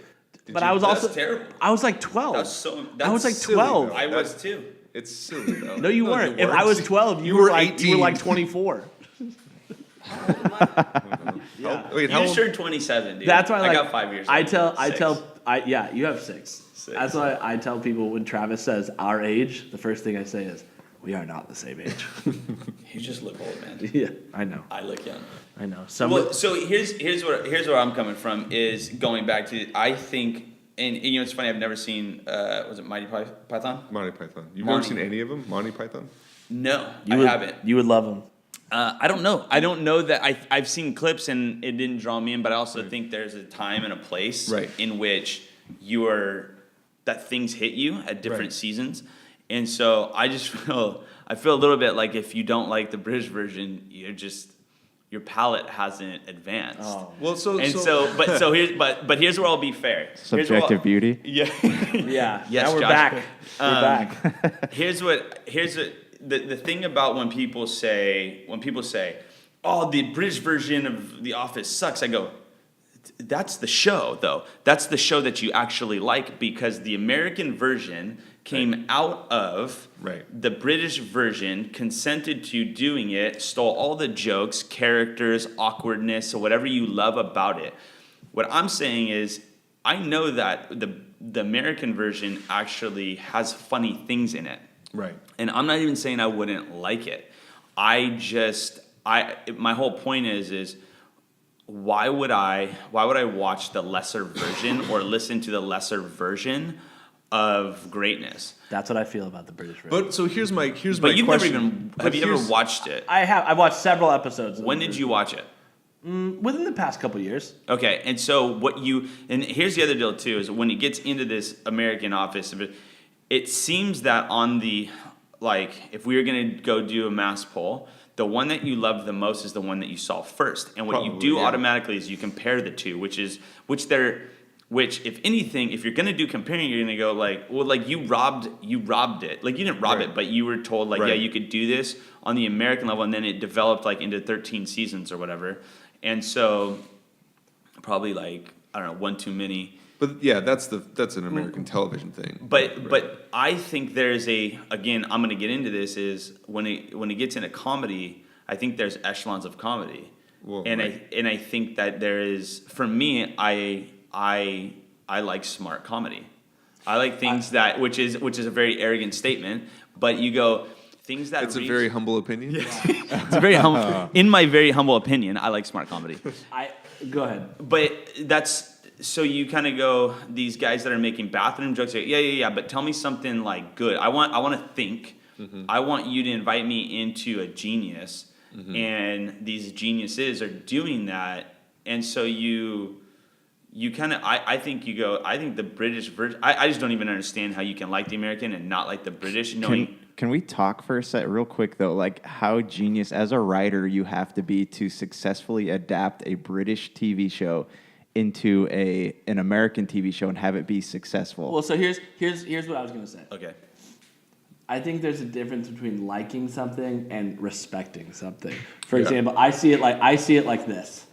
But I was also That's terrible. I was like 12. That's I was like silly, 12. though. I was too. It's silly though. No, you No, weren't. you If I was weren't. 12, You were like 18. you were like 24. Yeah. Wait, You how just old? turned 27, dude. That's why I like, got 5 years. Yeah, you have 6. That's why I tell people when Travis says our age, the first thing I say is, we are not the same age. You just look old, man. Yeah, I know. I look young. I know. Well, so here's where I'm coming from is going back to I think and you know it's funny I've never seen was it Mighty Python? Monty Python. You've Monty. never seen any of them? Monty Python? No, you I would, haven't. You would love him. I don't know. I don't know that I've seen clips and it didn't draw me in, but I also think there's a time and a place in which that things hit you at different seasons. And so I feel a little bit like if you don't like the British version, your palate hasn't advanced. Oh. Well, But here's where I'll be fair. Subjective beauty. Yeah. Yeah. Yes, now we're Josh. back. We're back. Here's the thing about when people say, oh, the British version of The Office sucks. I go, that's the show, though. That's the show that you actually like because the American version came out of the British version, consented to doing it, stole all the jokes, characters, awkwardness, or whatever you love about it. What I'm saying is, I know that the American version actually has funny things in it. Right. And I'm not even saying I wouldn't like it. My whole point is why would I watch the lesser version or listen to the lesser version of greatness? That's what I feel about the British version. But so here's my But you've never question. have you ever watched it? I have. I've watched several episodes. When did you watch it? Within the past couple years. Okay, and so and here's the other deal too is when it gets into this American Office, it seems that on the if we were gonna go do a mass poll, the one that you loved the most is the one that you saw first, and what you do automatically is you compare the two, which if anything, if you're gonna do comparing, you're gonna go you robbed it, you didn't rob it, but you were told yeah you could do this on the American level, and then it developed into 13 seasons or whatever. And so, probably I don't know, one too many. But yeah, that's an American television thing. But I think there's again, I'm gonna get into this is when it gets into comedy, I think there's echelons of comedy, I think that there is for me, I like smart comedy. I like things which is a very arrogant statement, but you go. Things that it's a very humble opinion. It's a very humble. In my very humble opinion, I like smart comedy. Go ahead. But that's so you kind of go these guys that are making bathroom jokes. Yeah. But tell me something good. I want to think. Mm-hmm. I want you to invite me into a genius, and these geniuses are doing that, and so you kind of I think you go. I think the British version. I just don't even understand how you can like the American and not like the British. Can we talk for a sec real quick, though, how genius as a writer you have to be to successfully adapt a British TV show into an American TV show and have it be successful? Well, so here's what I was going to say. Okay. I think there's a difference between liking something and respecting something. For example, I see it like this.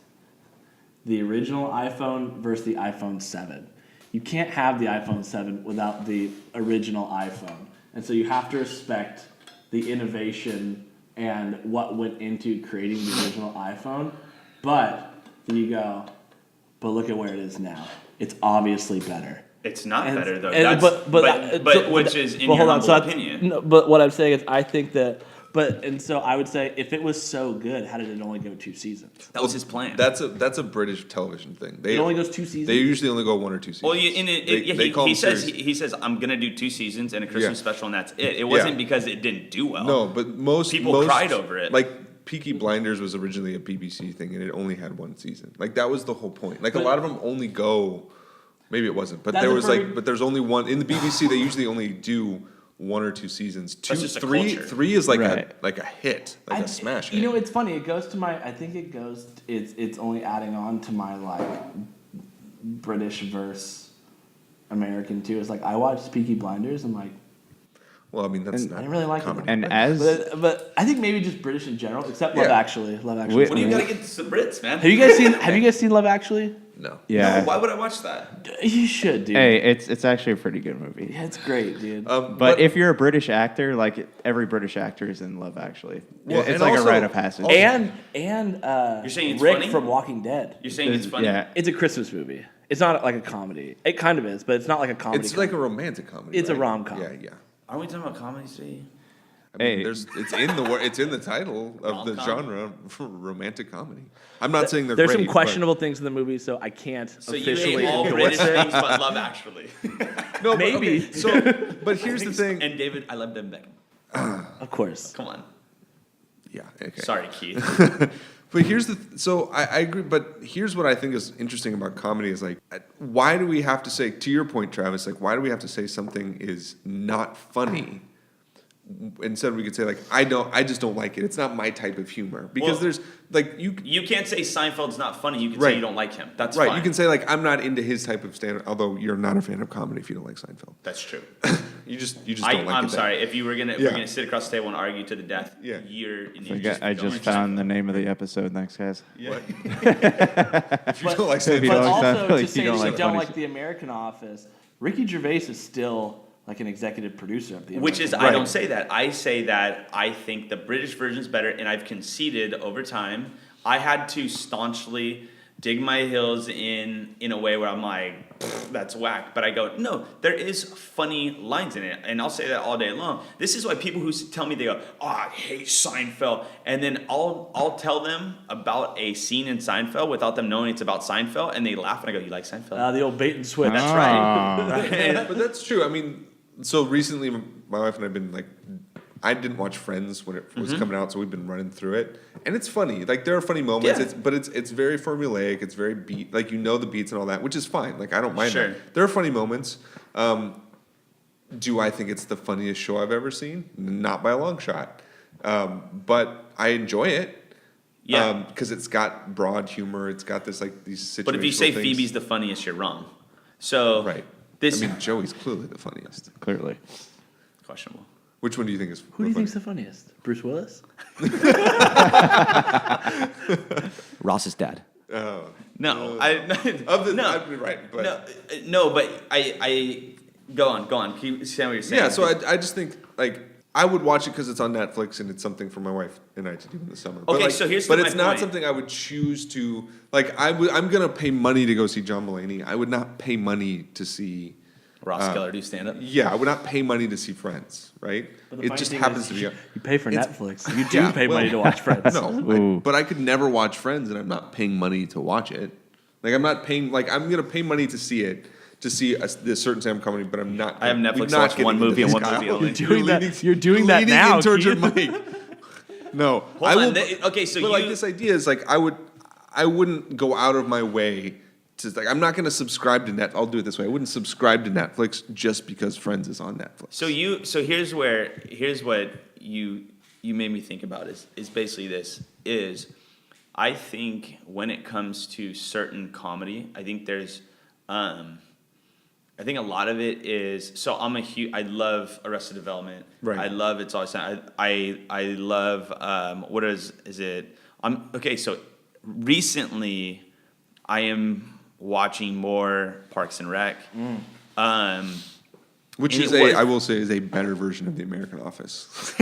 The original iPhone versus the iPhone 7. You can't have the iPhone 7 without the original iPhone. And so you have to respect the innovation and what went into creating the original iPhone. But then you go, but look at where it is now. It's obviously better. It's not better though. Which is in your humble opinion. No, but what I'm saying is, I think that. And so I would say, if it was so good, how did it only go 2 seasons? That was his plan. That's a British television thing. It only goes 2 seasons. They usually only go 1 or 2 seasons. Well, he says I'm gonna do 2 seasons and a Christmas special, and that's it. It wasn't because it didn't do well. No, but most people cried over it. Peaky Blinders was originally a BBC thing, and it only had 1 season. That was the whole point. A lot of them only go. Maybe it wasn't, but there's only one in the BBC. They usually only do 1 or 2 seasons. 2, 3 is a hit, a smash hit. It's funny. It goes to my. I think it goes. It's only adding on to my British versus American too. It's I watched Peaky Blinders. I'm like. Well, I mean that's not. I didn't really like comedy. it. And but I think maybe just British in general, except Love Actually. Love Actually. What do you gotta get to the Brits, man? Have you guys seen Love Actually? No. Yeah. No, why would I watch that? You should, dude. Hey, it's actually a pretty good movie. Yeah, it's great, dude. But if you're a British actor, like every British actor is in Love Actually. Well, It's and like also- a rite of passage. and You're saying it's Rick funny? from Walking Dead. You're saying it's funny? Yeah. It's a Christmas movie. It's not like a comedy. It kind of is, but it's not like a comedy. It's like a romantic comedy. It's a right? rom-com. Yeah. Aren't we talking about comedies today? I mean, Hey. it's in the title of the Rom-com? genre, romantic comedy. I'm not saying they're There's great, some questionable things in the movie, so I can't So you officially hate all endorse British it. things but Love Actually. but, no, Maybe. But, okay, but here's the thing. And David, I love Ben Beckham. Of course. Come on. Yeah. Okay. Sorry, Keith. But here's so I agree. But here's what I think is interesting about comedy is like, why do we have to say, to your point, Travis, like, why do we have to say something is not funny? Instead, we could say like, I just don't like it. It's not my type of humor because Well, there's like you. You can't say Seinfeld's not funny. You can Right. say you don't like him. That's Right, fine. you can say like I'm not into his type of stand. Although you're not a fan of comedy if you don't like Seinfeld. That's true. You just don't like it. I'm that- sorry. If we're Yeah. gonna sit across the table and argue to the death, Yeah. you're. I just found the name of the episode. Thanks, guys. What? If you don't like If you But don't Seinfeld, like that, also, like, to say you don't that you like don't funny like the American Office, Ricky Gervais is still like an executive producer of the American Which is, Office. I don't say that. I say that I think the British version's better, and I've conceded over time. I had to staunchly dig my heels in a way where I'm like, that's whack. But I go, no, there is funny lines in it, and I'll say that all day long. This is why people who tell me, they go, oh, I hate Seinfeld, and then I'll tell them about a scene in Seinfeld without them knowing it's about Seinfeld, and they laugh, and I go, you like Seinfeld? The old bait and switch. That's right. but that's true. I mean, so recently, my wife and I've been like, I didn't watch Friends when it was coming out, so we've been running through it, and it's funny. Like there are funny moments, Yeah. but it's very formulaic. It's very beat, like you know the beats and all that, which is fine. Like I don't mind Sure. that. There are funny moments. Do I think it's the funniest show I've ever seen? Not by a long shot, but I enjoy it. Yeah. Because it's got broad humor. It's got this like these situational But if you say things. Phoebe's the funniest, you're wrong. So right, this I mean Joey's clearly the funniest. Clearly. questionable. Which one do you think is? Who do you think's the funniest? Bruce Willis? Ross's dad. Oh. No, Of the, no, right, but no, but I go on. Keep saying what you're saying. yeah. So I just think like I would watch it because it's on Netflix and it's something for my wife and I to do in the summer. But Okay, like, so here's but my it's not point. something I would choose to like. I'm gonna pay money to go see John Mulaney. I would not pay money to see. Ross Geller do stand up. Yeah, I would not pay money to see Friends. Right? But the It funny just thing happens is to be. You pay for it's- Netflix. You do Yeah, pay money to well, watch Friends. No, but I could never watch Friends, and I'm not paying money to watch it. Like I'm not paying. Like I'm gonna pay money to see it, to see this certain Sam comedy, but I'm not. I have Netflix we're to not watch getting one into movie and this, one Kyle. movie only. You're doing that leaning now, in towards your Keith. mic. No, Hold I on. will. Okay, so but you. like this idea is like I wouldn't go out of my way to like I'm not going to subscribe to Net. I'll do it this way. I wouldn't subscribe to Netflix just because Friends is on Netflix. So here's what you made me think about is basically this is I think when it comes to certain comedy, I think there's I think a lot of it is so I love Arrested Development. Right. I love It's Always Sunny. I love what is it? Okay, so recently I am watching more Parks and Rec. Which and is it was- I will say, is a better version of the American Office.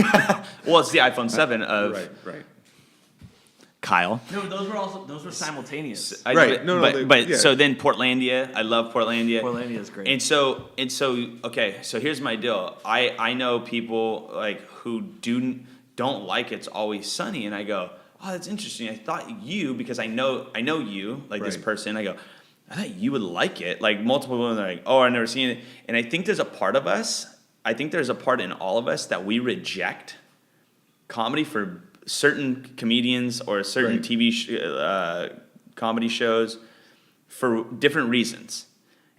Well, it's the iPhone 7 of right. Kyle. No, those were simultaneous. I Right. know, No, but yeah. so then Portlandia, I love Portlandia. Portlandia is great. And so okay, so here's my deal. I know people like who don't like It's Always Sunny, and I go, oh, that's interesting. I thought you, because I know you, like this Right. person. I go, I thought you would like it. Like multiple women are like, oh, I've never seen it. And I think there's a part of us. I think there's a part in all of us that we reject comedy for certain comedians or certain Right. TV comedy shows for different reasons.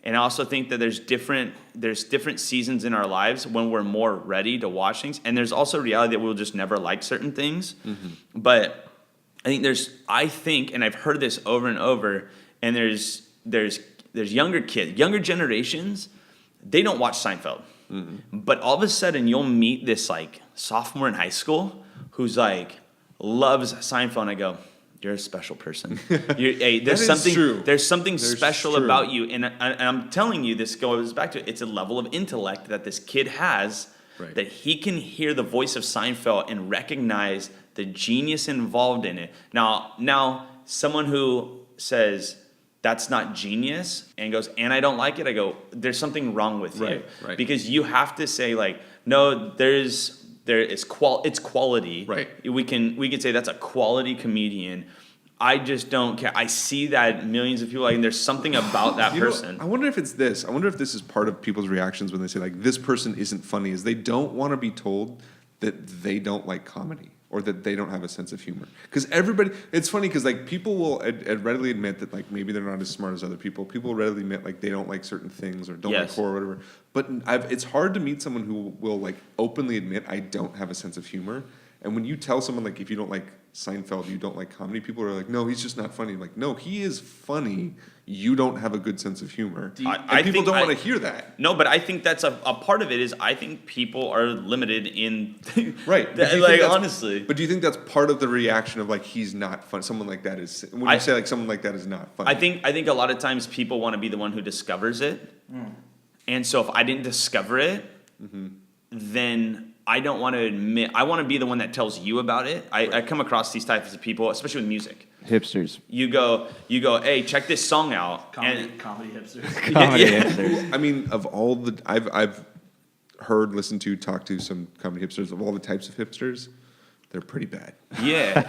And I also think that there's different seasons in our lives when we're more ready to watch things. And there's also reality that we'll just never like certain things. Mm-hmm. But I think, and I've heard this over and over, and there's younger kids, younger generations, they don't watch Seinfeld. Mm-hmm. But all of a sudden you'll meet this like sophomore in high school who's like loves Seinfeld, and I go, you're a special person. Hey, That is true. There's something There's special true. about you, and I'm telling you, this goes back to it's a level of intellect that this kid has, Right. that he can hear the voice of Seinfeld and recognize the genius involved in it. Now, someone who says that's not genius and goes, and I don't like it, I go, there's something wrong with you, Right. because you have to say like, no, it's quality. Right. We can say that's a quality comedian. I just don't care. I see that millions of people like, and there's something about that You know, person. I wonder if it's this. I wonder if this is part of people's reactions when they say like this person isn't funny, is they don't want to be told that they don't like comedy or that they don't have a sense of humor. Because everybody, it's funny because like people will readily admit that like maybe they're not as smart as other people. People will readily admit like they don't like certain things or don't like Yes. horror or whatever. But it's hard to meet someone who will like openly admit I don't have a sense of humor. And when you tell someone like if you don't like Seinfeld, you don't like comedy, people are like, no, he's just not funny. Like, no, he is funny. You don't have a good sense of humor. I People think don't want to hear that. No, but I think that's a part of it is I think people are limited in Right. But do you think like that's- honestly. But do you think that's part of the reaction of like he's not fun? Someone like that is when you say like someone like that is not funny. I think a lot of times people want to be the one who discovers it. And so if I didn't discover it, then I don't want to admit. I want to be the one that tells you about it. I come across these types of people, especially with music. Hipsters. You go, hey, check this song out. Comedy hipsters. Comedy Yeah. hipsters. I mean, of all the I've heard, listened to, talked to some comedy hipsters. Of all the types of hipsters, they're pretty bad. Yeah.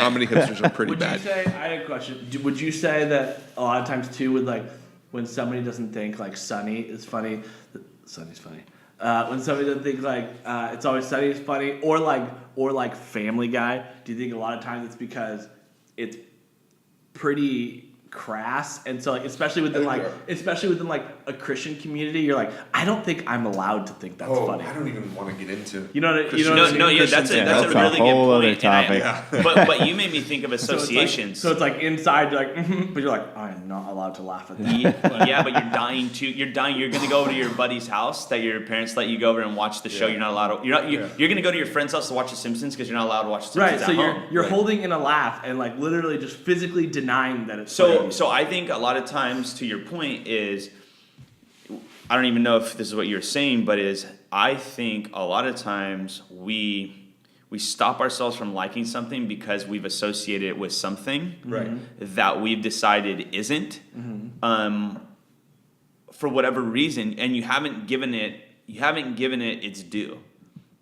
Comedy hipsters are pretty Would bad. you say? I had a question. Would you say that a lot of times too, with like when somebody doesn't think like Sunny is funny, Sunny's funny. When somebody doesn't think like It's Always Sunny is funny, or like Family Guy, do you think a lot of times it's because it's pretty crass, and so like especially within like a Christian community, you're like, I don't think I'm allowed to think that's funny. I don't even want to get into. You know what I No, mean? yeah, that's a That's a really whole good other point. and topic. but you made me think of associations. So it's like inside, you're like, but you're like, I am not allowed to laugh at that. Yeah, but you're dying. You're gonna go over to your buddy's house that your parents let you go over and watch the show. You're not allowed to. You're gonna go to your friend's house to watch The Simpsons because you're not allowed to watch The Right, Simpsons so at home. you're holding in a laugh and like literally just physically denying that it's So funny. I think a lot of times, to your point, is I don't even know if this is what you're saying, but I think a lot of times we stop ourselves from liking something because we've associated it with something that we've decided isn't, for whatever reason, and you haven't given it its due.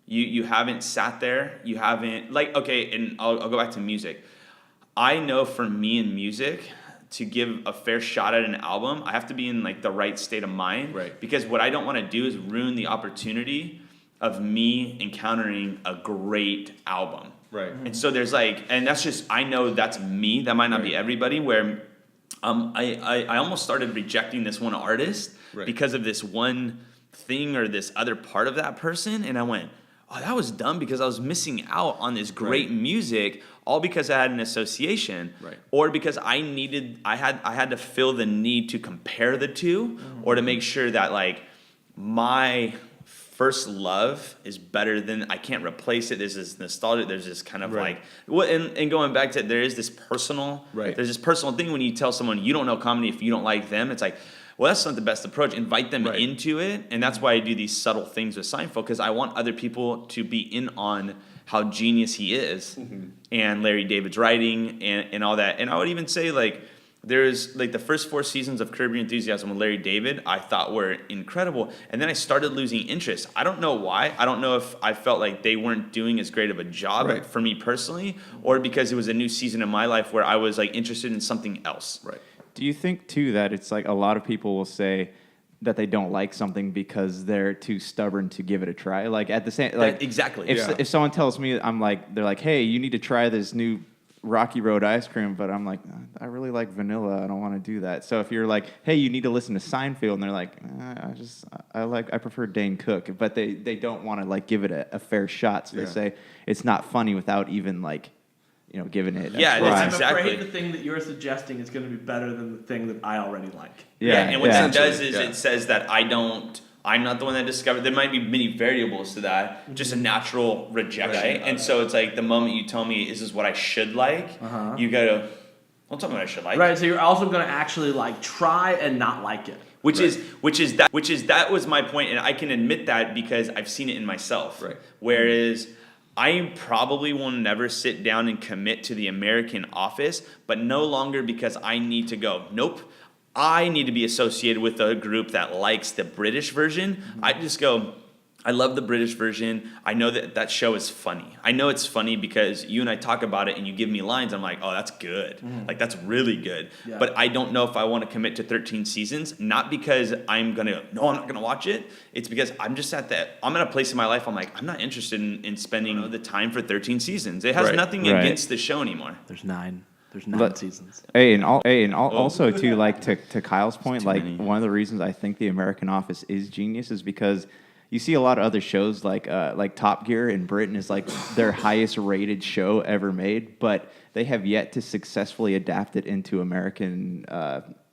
You haven't sat there. You haven't and I'll go back to music. I know for me in music, to give a fair shot at an album, I have to be in like the right state of mind. Right. Because what I don't want to do is ruin the opportunity of me encountering a great album. Right. And so there's and that's just, I know that's me. That might not be everybody, where I almost started rejecting this one artist because of this one thing or this other part of that person. And I went, oh, that was dumb because I was missing out on this great music, all because I had an association, or because I had to feel the need to compare the two, or to make sure that like my first love is better than, I can't replace it. There's this nostalgia. There's this kind of and going back to it, there's this personal thing when you tell someone you don't know comedy if you don't like them. It's like, well, that's not the best approach. Invite them into it. And that's why I do these subtle things with Seinfeld, because I want other people to be in on how genius he is, and Larry David's writing and all that. And I would even say there's the first 4 seasons of Curb Your Enthusiasm with Larry David I thought were incredible. And then I started losing interest. I don't know why. I don't know if I felt like they weren't doing as great of a job for me personally, or because it was a new season in my life where I was interested in something else. Right. Do you think, too, that it's like a lot of people will say that they don't like something because they're too stubborn to give it a try? Like, at the same... Exactly. If someone tells me, they're like, hey, you need to try this new Rocky Road ice cream, but I'm like, I really like vanilla. I don't want to do that. So if you're like, hey, you need to listen to Seinfeld, and they're like, I prefer Dane Cook, but they don't want to give it a fair shot. So they say it's not funny without even giving it a try. I'm Exactly. afraid the thing that you're suggesting is going to be better than the thing that I already like. And what that does is Yeah. it says that I don't I'm not the one that discovered. There might be many variables to that. Just a natural rejection. Right? And so it's like the moment you tell me, "Is this what I should like?" You gotta, don't tell me what I should like. Right. So you're also gonna actually like try and not like it. Which is that was my point, and I can admit that because I've seen it in myself. Right. Whereas I probably will never sit down and commit to the American Office, but no longer because I need to go. Nope. I need to be associated with a group that likes the British version. I just go, I love the British version. I know that show is funny. I know it's funny because you and I talk about it and you give me lines. I'm like, oh, that's good. Like, that's really good. Yeah. But I don't know if I want to commit to 13 seasons, not because I'm not going to watch it. It's because I'm just I'm at a place in my life, I'm like, I'm not interested in spending the time for 13 seasons. It has nothing against the show anymore. There's 9 seasons. Also too, like to Kyle's point, like one of the reasons I think the American Office is genius is because you see a lot of other shows like Top Gear in Britain is like their highest rated show ever made, but they have yet to successfully adapt it into American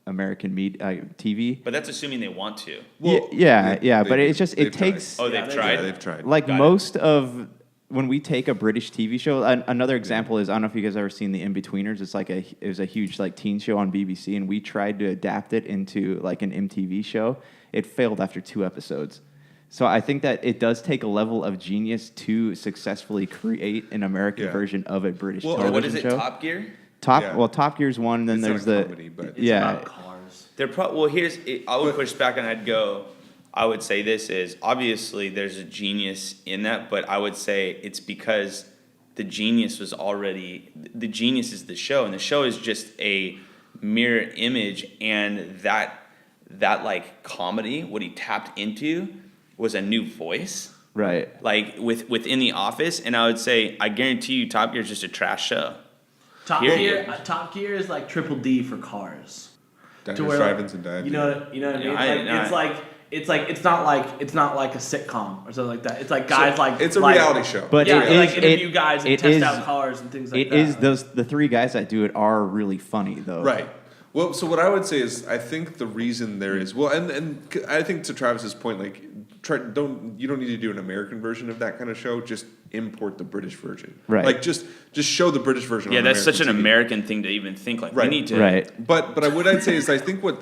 TV. But that's assuming they want to. Well, but it's just it takes. Tried. Oh, they've tried. Yeah, they've tried. Like most of when we take a British TV show, another example is I don't know if you guys have ever seen The In-Betweeners. It was a huge like teen show on BBC, and we tried to adapt it into like an MTV show. It failed after 2 episodes. So I think that it does take a level of genius to successfully create an American version of a British television what is it? show. Top Gear. Top Gear's one. Then it's there's comedy, but It's about cars. I would push back and I'd go. I would say this is obviously there's a genius in that, but I would say it's because the genius is the show, and the show is just a mirror image, and that like comedy, what he tapped into was a new voice. Right. Like within the Office, and I would say I guarantee you Top Gear is just a trash show. Top Gear is like Triple D for cars. Diners, Drive-ins, and Dives. You know what I mean? It's not like a sitcom or something like that. It's like guys it's a reality show. But interview guys and test out cars and things like that. The 3 guys that do it are really funny though. Right. Well, so what I would say is I think the reason there is and I think to Travis's point, like you don't need to do an American version of that kind of show. Just import the British version. Right. Like just show the British version. Yeah, on that's American such an TV. American thing to even think. Like we need to. Right. But what I'd say is I think what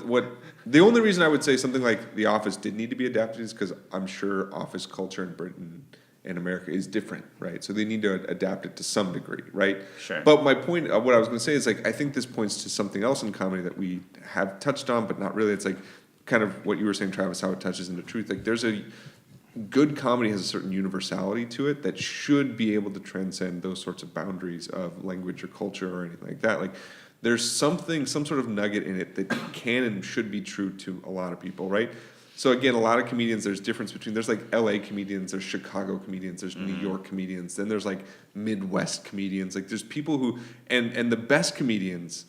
the only reason I would say something like The Office did need to be adapted is because I'm sure office culture in Britain and America is different, right? So they need to adapt it to some degree, right? Sure. But my point, what I was going to say is like I think this points to something else in comedy that we have touched on, but not really. It's like kind of what you were saying, Travis, how it touches into truth. Like there's a good comedy has a certain universality to it that should be able to transcend those sorts of boundaries of language or culture or anything like that. Like there's some sort of nugget in it that can and should be true to a lot of people, right? So again, a lot of comedians, there's difference between, there's like LA comedians, there's Chicago comedians, there's New York comedians, then there's like Midwest comedians. Like there's people who, and the best comedians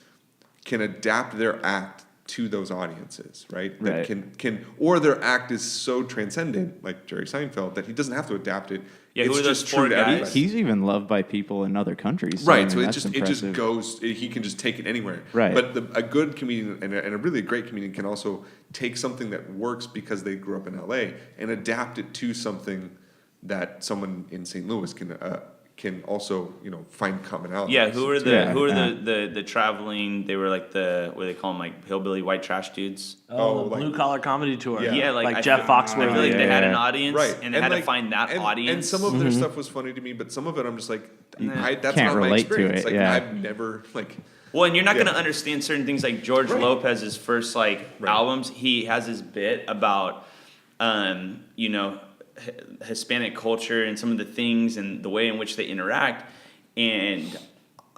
can adapt their act to those audiences, right? That can or their act is so transcendent, like Jerry Seinfeld, that he doesn't have to adapt it. Yeah, it's who are those just 4 true to guys? everybody. He's even loved by people in other countries. Right, I so mean, it just goes. He can just take it anywhere. Right. But a good comedian and a really great comedian can also take something that works because they grew up in LA and adapt it to something that someone in St. Louis can also find commonality. Yeah, who are the traveling? They were like what do they call them, like hillbilly white trash dudes. The blue collar comedy tour. Yeah, like Jeff Foxworthy. I feel like they had an audience, Right. and they had to find that audience. And some of their stuff was funny to me, but some of it I'm just like, that's can't not my relate to experience. it, like yeah. I've never like. Well, and you're not going to understand certain things like George Lopez's first albums. He has his bit about, Hispanic culture and some of the things and the way in which they interact. And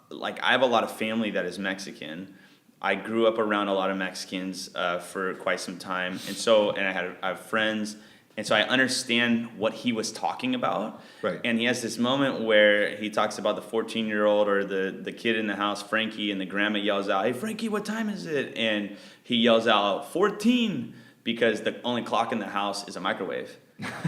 like I have a lot of family that is Mexican. I grew up around a lot of Mexicans for quite some time, and I have friends. And so I understand what he was talking about. Right. And he has this moment where he talks about the 14-year-old or the kid in the house, Frankie, and the grandma yells out, "Hey, Frankie, what time is it?" And he yells out, 14, because the only clock in the house is a microwave.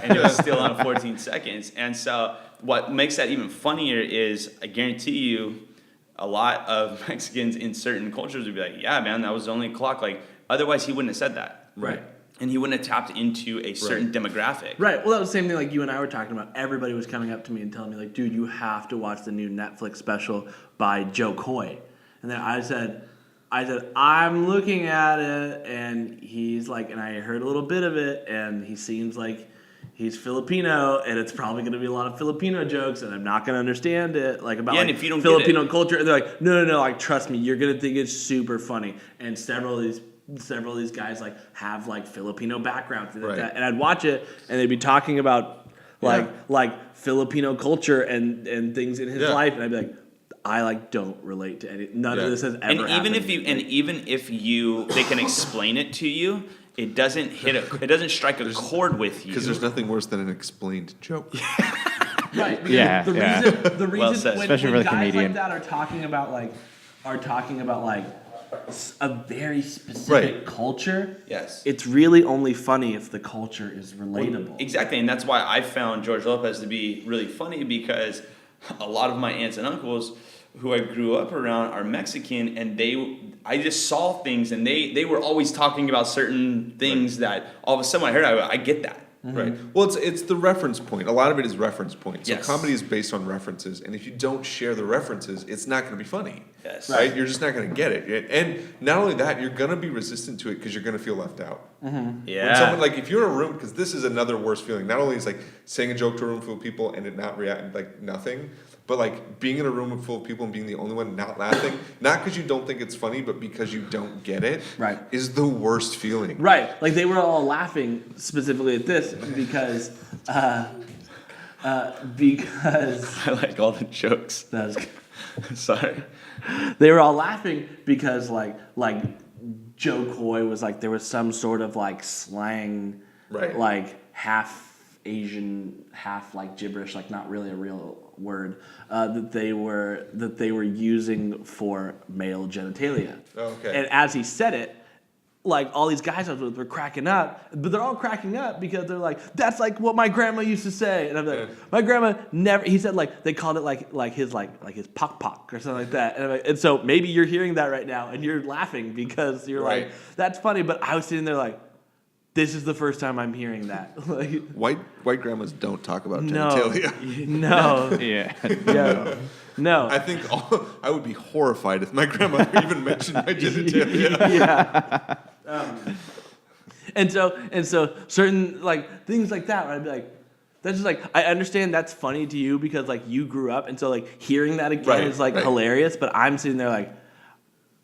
And it was still on 14 seconds. And so what makes that even funnier is, I guarantee you, a lot of Mexicans in certain cultures would be like, yeah, man, that was the only clock. Like, otherwise he wouldn't have said that. Right. and he wouldn't have tapped into a certain demographic. Right. Well, that was the same thing like you and I were talking about. Everybody was coming up to me and telling me, like, dude, you have to watch the new Netflix special by Joe Coy. And then I said, I'm looking at it, and he's like, and I heard a little bit of it, and he seems like he's Filipino, and it's probably going to be a lot of Filipino jokes, and I'm not going to understand it, like about and like if you don't Filipino get it, culture. And they're like, no, like trust me, you're going to think it's super funny. And several of these guys like have like Filipino backgrounds and Right. that, and I'd watch it, and they'd be talking about like Filipino culture and things in his life, and I'd be like, I like don't relate to any. None of this has ever and happened. even if they can explain it to you, it doesn't strike a chord with you. Because there's nothing worse than an explained joke. Right. because Yeah, The reason Well said. when, Especially when for the guys comedian. like that are talking about a very specific culture. Yes. It's really only funny if the culture is relatable. Exactly, and that's why I found George Lopez to be really funny, because a lot of my aunts and uncles who I grew up around are Mexican, and I just saw things, and they were always talking about certain things that all of a sudden when I heard, I get that. Right. Well, it's the reference point. A lot of it is reference points. So Yes. comedy is based on references, and if you don't share the references, it's not going to be funny. Yes. Right? You're just not going to get it. And not only that, you're going to be resistant to it because you're going to feel left out. Yeah. When someone, like, if you're in a room, because this is another worst feeling. Not only is like saying a joke to a room full of people and it not react like nothing, but like being in a room full of people and being the only one not laughing, not because you don't think it's funny, but because you don't get it, Right. is the worst feeling. Right. Like they were all laughing specifically at this because I like all the jokes. that was, Sorry. they were all laughing because like Joe Coy was like there was some sort of like slang, Right. like half Asian, half like gibberish, like not really a real word that they were using for male genitalia. Okay. And as he said it, like all these guys I was with were cracking up, but they're all cracking up because they're like, that's like what my grandma used to say. And I'm like, my grandma never. He said like they called it like his pock pock or something like that. And, I'm like, and so maybe you're hearing that right now and you're laughing because you're Right. like, that's funny. But I was sitting there like, this is the first time I'm hearing that. Like, White grandmas don't talk about no, genitalia. no, Yeah. yeah, no. I think I would be horrified if my grandma even mentioned my genitalia. Yeah. And so certain like things like that, where I'd be like, that's just like I understand that's funny to you because like you grew up, and so like hearing that again Right, is like right. hilarious. But I'm sitting there like,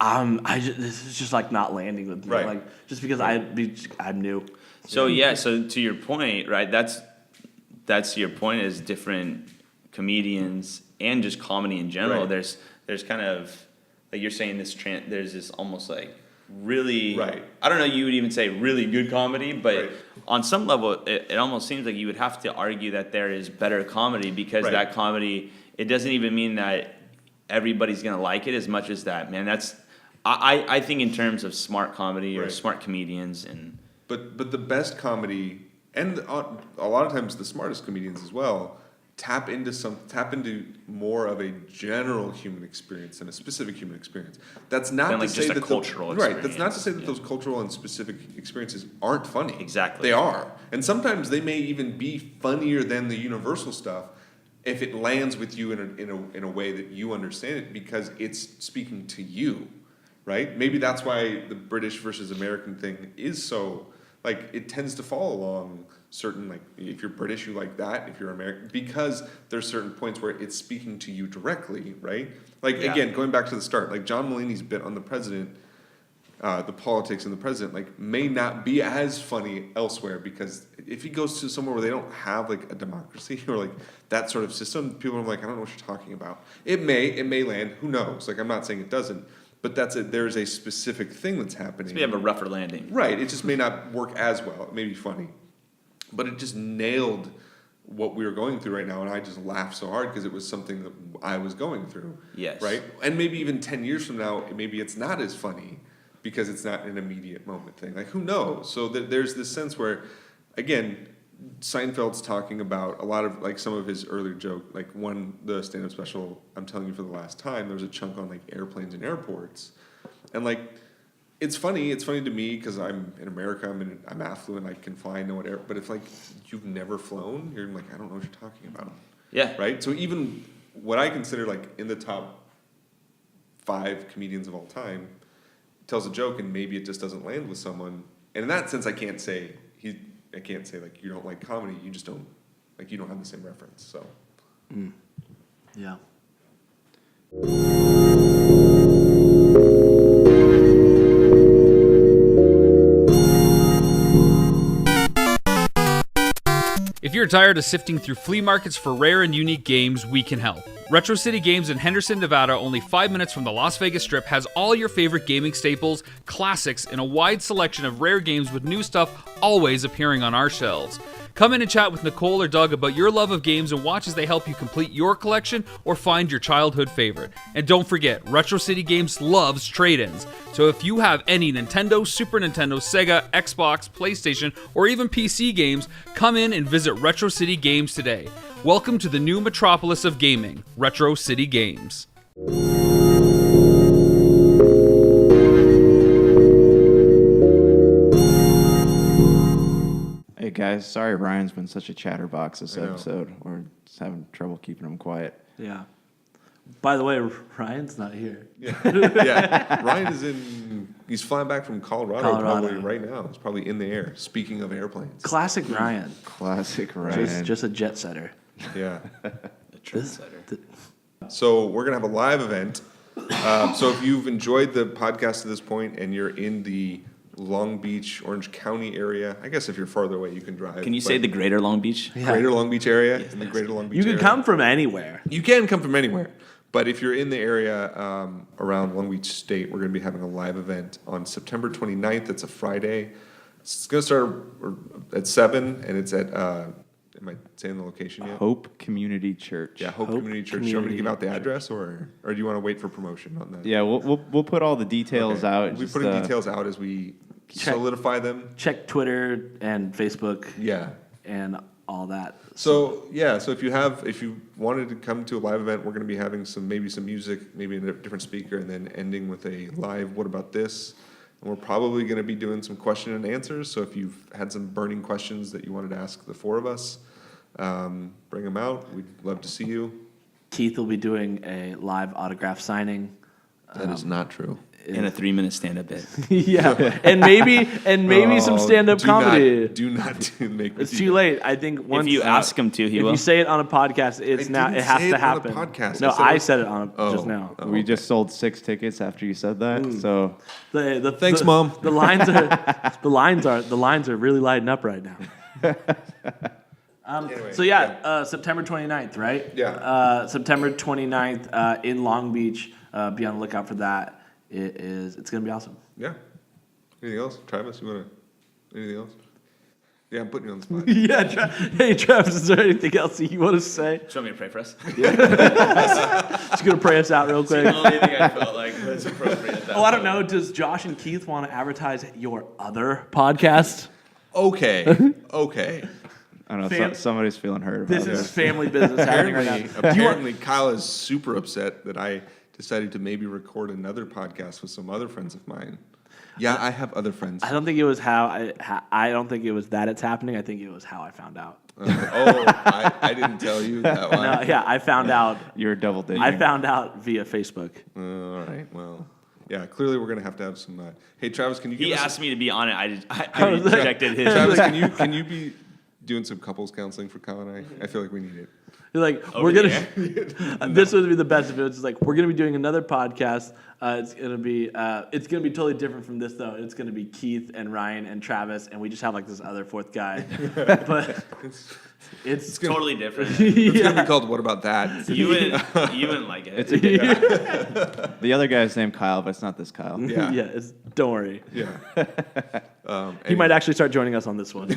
this is just like not landing with me, Right. like just because I'm new. So so to your point, right? That's your point. Is different comedians and just comedy in general. Right. There's kind of like you're saying there's this almost like really Right. I don't know. You would even say really good comedy, but Right. on some level, it almost seems like you would have to argue that there is better comedy because Right. that comedy. It doesn't even mean that everybody's gonna like it as much as that. Man, that's I think in terms of smart comedy or Right. smart comedians and. But the best comedy, and a lot of times the smartest comedians as well, tap into more of a general human experience than a specific human experience. That's not Than, to like, say just a that cultural right. That's not to say that experience, those cultural and specific experiences aren't funny. Exactly. They are, and sometimes they may even be funnier than the universal stuff if it lands with you in a way that you understand it because it's speaking to you, right? Maybe that's why the British versus American thing is so. Like, it tends to fall along certain, like, if you're British, you like that. If you're American, because there's certain points where it's speaking to you directly, right? Like, Yeah. again, going back to the start, like, John Mulaney's bit on the president, the politics and the president, like, may not be as funny elsewhere because if he goes to somewhere where they don't have, like, a democracy or, like, that sort of system, people are like, I don't know what you're talking about. It may land, who knows? Like, I'm not saying it doesn't. But there's a specific thing that's happening. So we have a rougher landing. Right. It just may not work as well. It may be funny. But it just nailed what we were going through right now. And I just laughed so hard because it was something that I was going through. Yes. Right? And maybe even 10 years from now, maybe it's not as funny because it's not an immediate moment thing. Like, who knows? So there's this sense where, again, Seinfeld's talking about a lot of, like, some of his earlier joke, like the stand-up special, I'm telling you for the last time, there was a chunk on, like, airplanes and airports. And, like, It's funny to me because I'm in America. I'm affluent. I can fly, know what air. But if like you've never flown, you're like, I don't know what you're talking about. Yeah. Right. So even what I consider like in the top 5 comedians of all time tells a joke, and maybe it just doesn't land with someone. And in that sense, I can't say like you don't like comedy. You just don't like you don't have the same reference. So. Yeah. If you're tired of sifting through flea markets for rare and unique games, we can help. Retro City Games in Henderson, Nevada, only 5 minutes from the Las Vegas Strip, has all your favorite gaming staples, classics, and a wide selection of rare games with new stuff always appearing on our shelves. Come in and chat with Nicole or Doug about your love of games and watch as they help you complete your collection or find your childhood favorite. And don't forget, Retro City Games loves trade-ins. So if you have any Nintendo, Super Nintendo, Sega, Xbox, PlayStation, or even PC games, come in and visit Retro City Games today. Welcome to the new metropolis of gaming, Retro City Games. Hey guys, sorry Ryan's been such a chatterbox this I know. episode. We're just having trouble keeping him quiet. Yeah. By the way, Ryan's not here. Yeah, Ryan he's flying back from Colorado. Colorado. Probably right now. He's probably in the air. Speaking of airplanes. Classic Ryan. Classic Ryan. Just a jet setter. Yeah. The trendsetter. So we're going to have a live event. So if you've enjoyed the podcast to this point and you're in the Long Beach, Orange County area, I guess if you're farther away, you can drive. Can you say the Greater Long Beach? Greater Long Beach area? In the Greater Long Beach You can area. come from anywhere. You can come from anywhere. But if you're in the area around Long Beach State, we're going to be having a live event on September 29th. It's a Friday. It's going to start at 7, and it's at, am I saying the location yet? Hope Community Church. Yeah, Hope Community Church. Do you want me to give out the address, or do you want to wait for promotion on that? Yeah, we'll put all the details Okay. out. We're just, putting details out as we Check. solidify them. Check Twitter and Facebook Yeah. and all that. So if you wanted to come to a live event, we're going to be having maybe some music, maybe a different speaker, and then ending with a live "What About This?" And we're probably going to be doing some question and answers. So if you've had some burning questions that you wanted to ask the 4 of us, bring them out. We'd love to see you. Keith will be doing a live autograph signing. That is not true. In a 3-minute stand-up bit. Yeah, and maybe some stand-up comedy. Do not make me It's do too that. late. I think once If you ask him to, he if will. you say it on a podcast, it's I now didn't it has say to it on a happen. podcast. No, I I said said it on just now. We just sold 6 tickets after you said that. So Thanks, Mom. The lines are really lighting up right now. Anyway, So yeah, September 29th, right? Yeah. September 29th in Long Beach. Be on the lookout for that. It's gonna be awesome. Yeah. Anything else, Travis? Anything else? Yeah, I'm putting you on the spot. Yeah. Hey, Travis, is there anything else you want to say? Do you want me to pray for us? Just gonna pray us out real quick. The only thing I felt like was appropriate at that Oh, I don't moment. know. Does Josh and Keith want to advertise your other podcast? Okay. I don't know. Fam- Somebody's feeling hurt about This this. is family business happening right now. Apparently, Kyle is super upset that I decided to maybe record another podcast with some other friends of mine. Yeah, I have other friends. I don't think it was I don't think it was that it's happening. I think it was how I found out. I didn't tell you that one. No, yeah, I found out. You're double dating. I found out via Facebook. All right. Well, yeah. Clearly, we're gonna have to have some. Hey, Travis, can you? He give us asked me to be on it. I was like- rejected his. Travis, can you be doing some couples counseling for Kyle and I? I feel like we need it. You're like, Over we're the gonna. This would be the best if it was just like we're gonna be doing another podcast. It's gonna be totally different from this though. It's gonna be Keith and Ryan and Travis, and we just have like this other 4th guy. But it's Totally different. It's gonna be called "What About That?" You wouldn't like it. It's the other guy's named Kyle, but it's not this Kyle. Yeah. yeah. Don't worry. Yeah. He might actually start joining us on this one.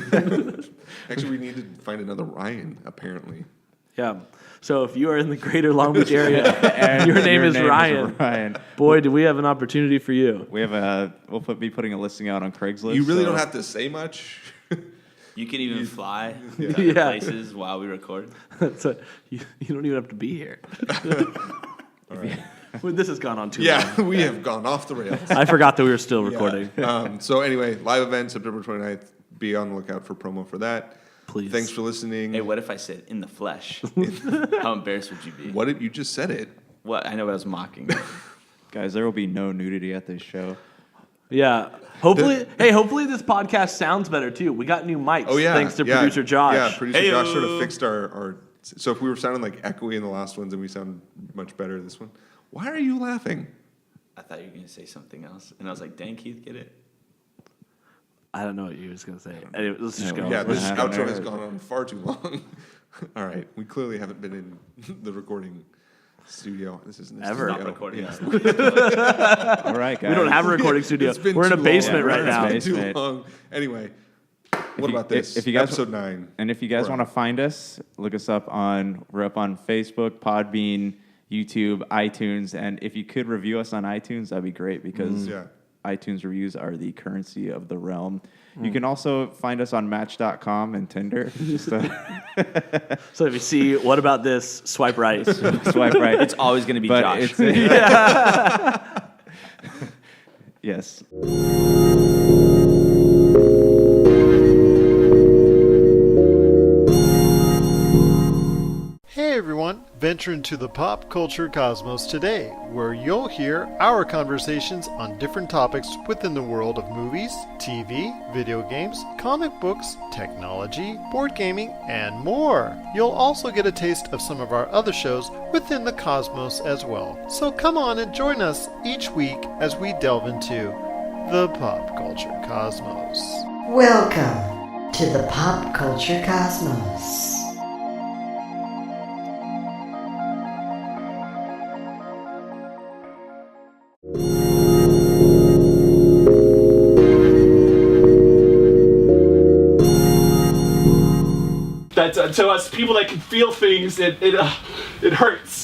Actually, we need to find another Ryan. Apparently. Yeah. So if you are in the greater Long Beach area and your name is Ryan, Ryan. boy, do we have an opportunity for you. We have be putting a listing out on Craigslist. You really so- don't have to say much. You can even fly to Yeah. other places while we record. So you don't even have to be here. All right. Well, this has gone on too Yeah, long. we have gone off the rails. I forgot that we were still recording. Yeah. So anyway, live event September 29th. Be on the lookout for promo for that. Please. Thanks for listening. Hey, what if I said in the flesh? How embarrassed would you be? What if you just said it? What? I know, but I was mocking. Guys, there will be no nudity at this show. Yeah. Hopefully, hopefully this podcast sounds better too. We got new mics. Oh yeah, Thanks to producer Josh. Yeah, producer Josh sort of Heyo. fixed our. So if we were sounding like echoey in the last ones, and we sound much better this one. Why are you laughing? I thought you were going to say something else. And I was like, dang, Keith, get it? I don't know what you was gonna say. Anyway, let's just go. Yeah, What this happened outro there? has gone on far too long. All right, we clearly haven't been in the recording studio. This isn't a Ever. studio. Stop recording. Yeah. All right, guys. We don't have a recording studio. It's been We're in a too basement long. right It's now. been too Basement. long. Anyway, what you- about this? if you guys- Episode 9. And if you guys want to find us, look us up we're up on Facebook, Podbean, YouTube, iTunes, and if you could review us on iTunes, that'd be great because Yeah. iTunes reviews are the currency of the realm. You can also find us on Match.com and Tinder. Just So if you see what about this, swipe right. swipe right. It's always going to be But Josh. Yes. Hey everyone, venture into the pop culture cosmos today, where you'll hear our conversations on different topics within the world of movies, TV, video games, comic books, technology, board gaming, and more. You'll also get a taste of some of our other shows within the cosmos as well. So come on and join us each week as we delve into the pop culture cosmos. Welcome to the Pop Culture Cosmos. That to us people that can feel things, it hurts.